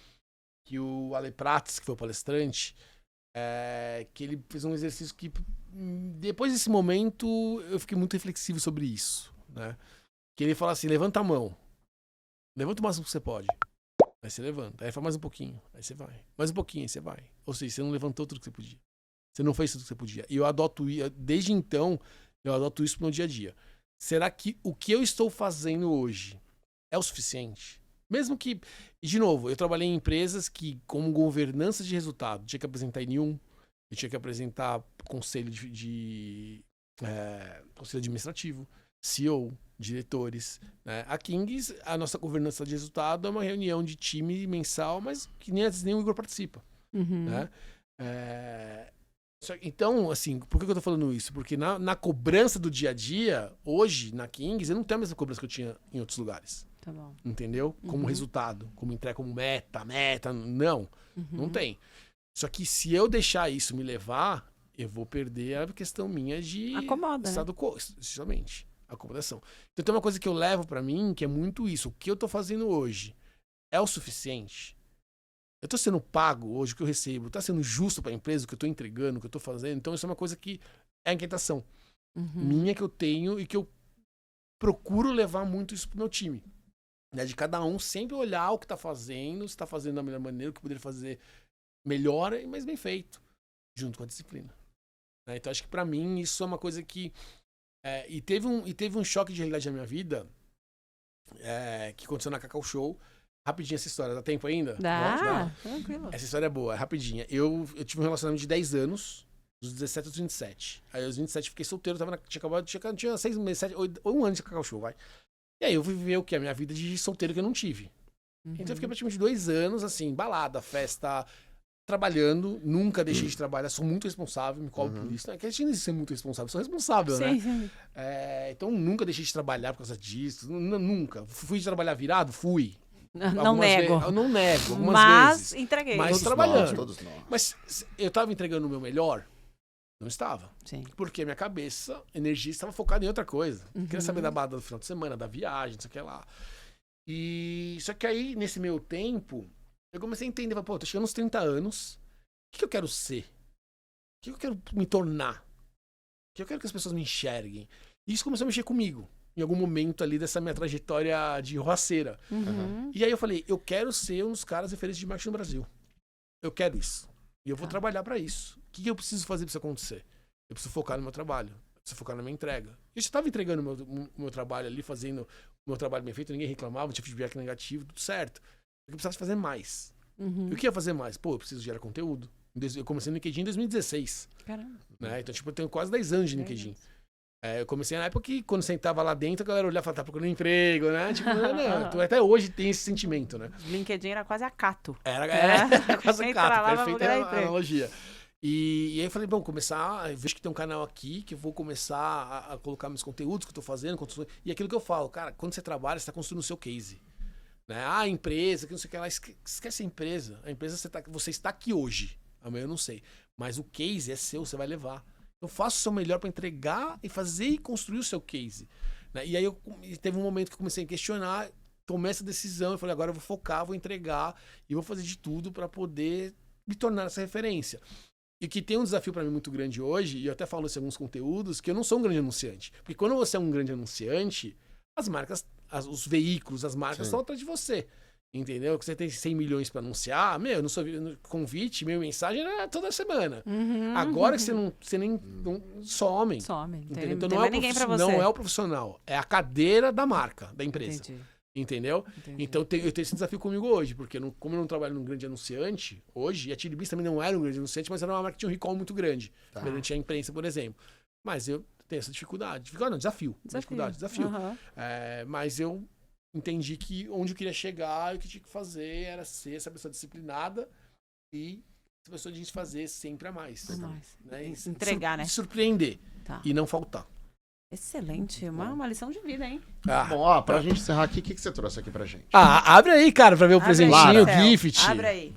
que o Ale Prates, que foi o palestrante, que ele fez um exercício que, depois desse momento, eu fiquei muito reflexivo sobre isso, né? Que ele fala assim, levanta a mão, levanta o máximo que você pode, aí você levanta, aí fala mais um pouquinho, aí você vai, mais um pouquinho, aí você vai. Ou seja, você não levantou tudo que você podia, você não fez tudo que você podia. E eu adoto, desde então, eu adoto isso pro meu dia a dia. Será que o que eu estou fazendo hoje é o suficiente? Mesmo que, de novo, eu trabalhei em empresas que, como governança de resultado, tinha que apresentar N1, eu tinha que apresentar conselho conselho administrativo, CEO, diretores, né? A Kings, a nossa governança de resultado é uma reunião de time mensal, mas que nem o Igor participa, Uhum. né? Então, assim, por que eu tô falando isso? Porque na cobrança do dia a dia, hoje, na Kings, eu não tenho a mesma cobrança que eu tinha em outros lugares. Tá bom. Entendeu? Como resultado, como entrega, como meta, não. Não tem. Só que se eu deixar isso me levar, eu vou perder a questão minha de Acomoda, estado justamente, acomodação. Então tem uma coisa que eu levo pra mim, que é muito isso. O que eu tô fazendo hoje é o suficiente? Eu tô sendo pago hoje, o que eu recebo, tá sendo justo pra empresa, o que eu tô entregando, o que eu tô fazendo? Então isso é uma coisa que é a inquietação minha que eu tenho e que eu procuro levar muito isso pro meu time. Né, de cada um sempre olhar o que tá fazendo, se tá fazendo da melhor maneira, o que poderia fazer melhor, mas bem feito, junto com a disciplina. Né, então acho que pra mim isso é uma coisa que... E teve um choque de realidade na minha vida que aconteceu na Cacau Show. Rapidinho essa história, dá tempo ainda? Dá, tranquilo. Essa história é boa, é rapidinha. Eu tive um relacionamento de 10 anos, dos 17 aos 27. Aí aos 27 fiquei solteiro, tinha 6 meses, 7, ou 1 ano de Cacau Show, vai. E aí eu fui viver o que? A minha vida de solteiro que eu não tive. Então eu fiquei praticamente 2 anos, assim, balada, festa, trabalhando. Nunca deixei de trabalhar, sou muito responsável, me cobro por isso. Não é que a gente não ser muito responsável, sou responsável, né? Sim. Então nunca deixei de trabalhar por causa disso. Nunca. Fui trabalhar virado? Fui. Não nego. Eu não nego, algumas Mas vezes. entreguei. Mas Todos trabalhando. nós, todos nós. Mas eu tava entregando o meu melhor? Não estava. Sim. Porque a minha cabeça, energia, estava focada em outra coisa. Queria saber da balada do final de semana, da viagem, não sei o que lá. E só que aí, nesse meio tempo, eu comecei a entender, pô, tô chegando aos 30 anos, o que eu quero ser? O que eu quero me tornar? O que eu quero que as pessoas me enxerguem? E isso começou a mexer comigo, em algum momento ali dessa minha trajetória de roceira. E aí eu falei, eu quero ser um dos caras referentes de marketing no Brasil. Eu quero isso. E eu vou trabalhar pra isso. O que eu preciso fazer pra isso acontecer? Eu preciso focar no meu trabalho. Eu preciso focar na minha entrega. Eu já estava entregando o meu trabalho ali, fazendo o meu trabalho bem feito, ninguém reclamava, não tinha feedback negativo, tudo certo. Eu precisava fazer mais. E o que ia fazer mais? Pô, eu preciso gerar conteúdo. Eu comecei no LinkedIn em 2016. Caramba. Né? Então, tipo, eu tenho quase 10 anos de LinkedIn. Eu comecei na época que, quando sentava lá dentro, a galera olhava e falava, tá procurando emprego, né? Tipo, não. Então, até hoje tem esse sentimento, né? LinkedIn era quase a Cato. Era quase Entra lá, cato, vai perfeita procurar a emprego. analogia. E aí eu falei, bom, eu vejo que tem um canal aqui, que eu vou começar a colocar meus conteúdos que eu tô fazendo, e aquilo que eu falo, cara, quando você trabalha, você tá construindo o seu case. Né? A empresa, que não sei o que lá, esquece a empresa. A empresa, você está aqui hoje, amanhã eu não sei. Mas o case é seu, você vai levar. Então faça o seu melhor para entregar e fazer e construir o seu case. Né? E aí teve um momento que eu comecei a questionar, tomei essa decisão e falei, agora eu vou focar, vou entregar e vou fazer de tudo para poder me tornar essa referência. E que tem um desafio para mim muito grande hoje, e eu até falo isso em alguns conteúdos, que eu não sou um grande anunciante. Porque quando você é um grande anunciante, as marcas, os veículos, as marcas estão atrás de você. Entendeu? Que você tem 100 milhões para anunciar, eu não sou convite, minha mensagem era toda semana. Agora que você nem some. Some. Entendeu? Então Não é ninguém pra você. não é o profissional, é a cadeira da marca, da empresa. Entendi. Entendeu? Entendi. Então eu tenho esse desafio comigo hoje, porque como eu não trabalho num grande anunciante, hoje, e a Chili Beans também não era um grande anunciante, mas era uma marca que tinha um recall muito grande, perante a imprensa, por exemplo. Mas eu tenho essa dificuldade. Desafio. Uhum. Mas eu entendi que onde eu queria chegar, o que eu tinha que fazer era ser essa pessoa disciplinada e essa pessoa de a gente fazer sempre a mais. Né? Entregar, né? Surpreender Tá. e não faltar. Excelente. Uma lição de vida, hein? Bom, ó, pra gente encerrar aqui, o que você trouxe aqui pra gente? Abre aí, cara, pra ver o Abre presentinho, aí, o Céu. gift. Abre aí.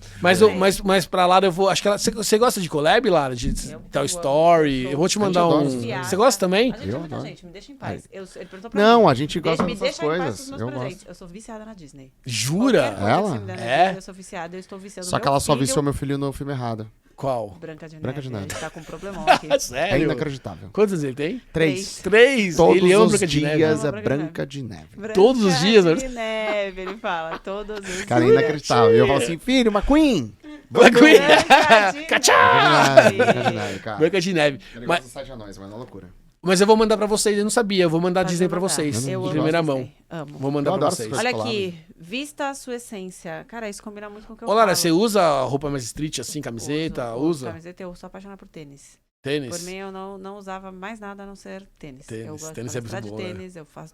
Mas pra Lara eu vou. Acho que você gosta de collab, Lara? De Toy Story? Eu vou te mandar adora um. essas coisas. Você gosta também? A gente é Eu muita adoro. gente, me deixa em paz. Ele perguntou pra Não, mim. a gente gosta Me dessas deixa em paz com coisas. os meus Eu presentes. gosto. Eu sou viciada na Disney. Jura? Qualquer coisa Ela? que você me der na É? Disney, eu sou viciada, eu estou viciada. Só que ela só viciou meu filho no filme errado. Qual? Branca de Neve. Branca de Neve. A gente tá com um problemão aqui. É Sério? inacreditável. Quantos ele tem? 3. 3. Todos Ele ama os Branca de Neve. dias é Ama Branca de Branca de Neve. Branca Todos os dias, de Neve, ele fala. Todos os Cara, é dias. inacreditável. E eu falo assim, filho, McQueen! Branca Branca de Cachá! Neve. Branca de Neve, cara. Branca de Neve. Ele Mas, gosta do site a nós, mas é uma loucura. mas eu vou mandar pra vocês, eu não sabia. Eu vou mandar a Pode Disney pra mandar. vocês. Eu Em amo primeira Disney. mão. Amo. Vou mandar Eu pra adoro vocês. essas Olha collabs. aqui, vista a sua essência. Cara, isso combina muito com o que eu Ô, Lara, falo. você usa roupa mais street assim, camiseta? Uso Usa? Camiseta, eu sou apaixonada por tênis. Tênis? Por mim, eu não usava mais nada a não ser tênis. Tênis. Eu gosto Tênis de é fazer muito de bom, né? tênis, eu faço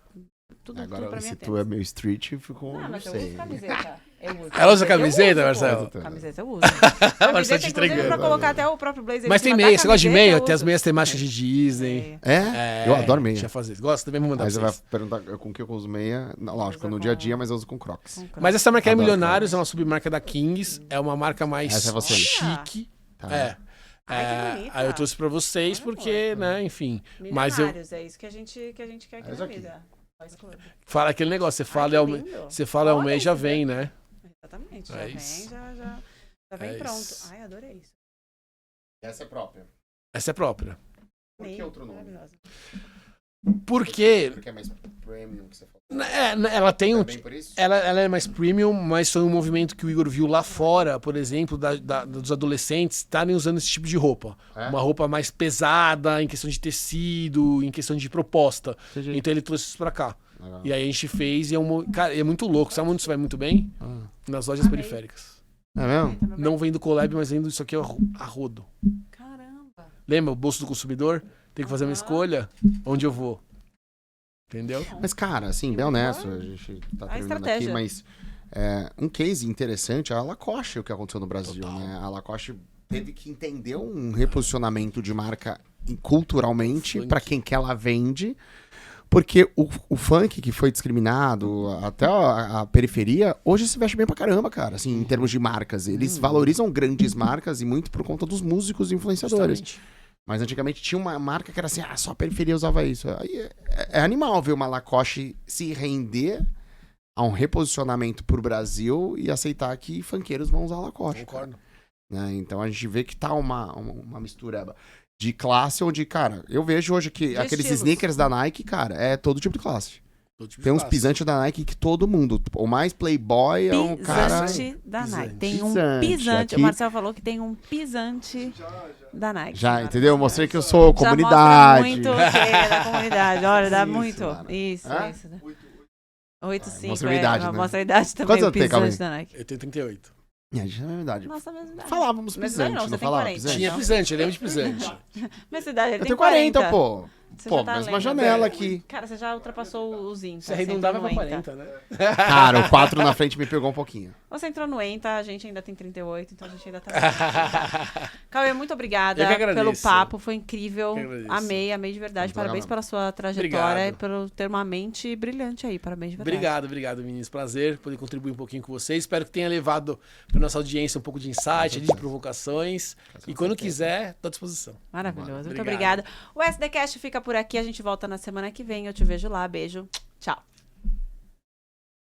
tudo Agora, pra mim se é tu tênis. é meio street, ficou, Não, não mas eu sei. uso camiseta. Eu uso. Ela usa Eu camiseta, uso, Marcelo? pô. Camiseta eu uso. Marcelo Camiseta, te inclusive, entregando. pra colocar até o próprio blazer. Mas em tem cima da meia, você gosta de camiseta, meia? eu Tem as uso. meias temáticas de Disney. É? Eu adoro meia. Deixa eu fazer. Gosta? Também vou mandar Aí pra você vai vocês. perguntar com que eu uso meia. Não, lógico, Usa no com- dia a dia, mas eu uso com Crocs. Com crocs. Mas essa marca é Adoro Milionários, é uma submarca da Kings. É uma marca mais Essa é você. chique. Tá. É. Ai, que bonita. Aí eu trouxe pra vocês Olha, porque, amor. né, enfim. Mas eu Milionários, é isso que a gente quer aqui É na isso aqui. vida. Faz clube. falo aquele negócio, você fala que é o lindo. você fala é o Olha mês, já esse vem, dedo. né? Exatamente, É já isso. vem, já vem É pronto. isso. Ai, adorei isso. Essa é própria. Essa é própria. Por que outro nome? Maravilhosa. Porque Porque é mais premium que você falou. ela tem um. É bem por isso? Ela é mais premium, mas foi um movimento que o Igor viu lá fora, por exemplo, dos adolescentes estarem usando esse tipo de roupa. É? Uma roupa mais pesada, em questão de tecido, em questão de proposta. Entendi. Então ele trouxe isso pra cá. Legal. E aí a gente fez e cara, é muito louco. Sabe onde isso vai muito bem? Ah. Nas lojas periféricas. É mesmo? Eita, meu Não vendo collab, mas vendo isso aqui a rodo. bem. Caramba. Lembra o bolso do consumidor? Tem que fazer uma escolha. Onde eu vou? Entendeu? Mas, cara, assim, bem honesto, a gente tá A terminando aqui, estratégia. mas um case interessante é a Lacoste, o que aconteceu no Brasil, Total. né? A Lacoste teve que entender um reposicionamento de marca culturalmente Funk. pra quem que ela vende, porque o funk que foi discriminado, até a periferia, hoje se veste bem pra caramba, cara, assim, em termos de marcas. Eles valorizam grandes marcas e muito por conta dos músicos e influenciadores. Justamente. Mas antigamente tinha uma marca que era assim, só a periferia usava isso. Aí é animal ver uma Lacoste se render a um reposicionamento pro Brasil e aceitar que funkeiros vão usar Lacoste. Concordo. Né? Então a gente vê que tá uma mistura de classe onde, cara, eu vejo hoje que De aqueles estilos. sneakers da Nike, cara, é todo tipo de classe. Todo tipo de Tem uns classe. pisantes da Nike que todo mundo, o mais playboy é um cara... Pisante da Nike. Tem um Pisante. pisante. Aqui- O Marcelo falou que tem um pisante da Nike. Já, Maravilhoso. entendeu? Eu mostrei que eu sou Já comunidade. mostra muito que é da comunidade. Olha, dá Isso, muito. Lara. Isso, Hã? isso. 8,5. mostra a idade, né? Mostra a idade também. Quantos o anos tem, Calvin? pisante da Nike. Eu tenho 38. A gente é a mesma idade. Nossa, mesma idade. Falávamos Mas pisante, não, não, você tem falava 40. pisante? Tinha pisante, eu lembro de pisante. Minha cidade, ele Eu tem tenho 40, pô. Você Pô, já tá mesma lendo. janela aqui. Cara, você já ultrapassou os INTA. Se arredondava você pra entrou no 40, ENTA. né? Cara, o 4 na frente me pegou um pouquinho. Você entrou no ENTA, a gente ainda tem 38, então a gente ainda tá... Cauê, muito obrigada Eu que agradeço. pelo papo, foi incrível. Eu que agradeço. Amei de verdade. Muito Parabéns legal pela sua trajetória e Obrigado. pelo ter uma mente brilhante aí. Parabéns de verdade. Obrigado, meninos. Prazer poder contribuir um pouquinho com vocês. Espero que tenha levado para nossa audiência um pouco de insight, de provocações. E quando quiser, estou à disposição. Maravilhoso. Muito Obrigado. obrigada. O SDCast fica por aqui. A gente volta na semana que vem. Eu te vejo lá. Beijo. Tchau.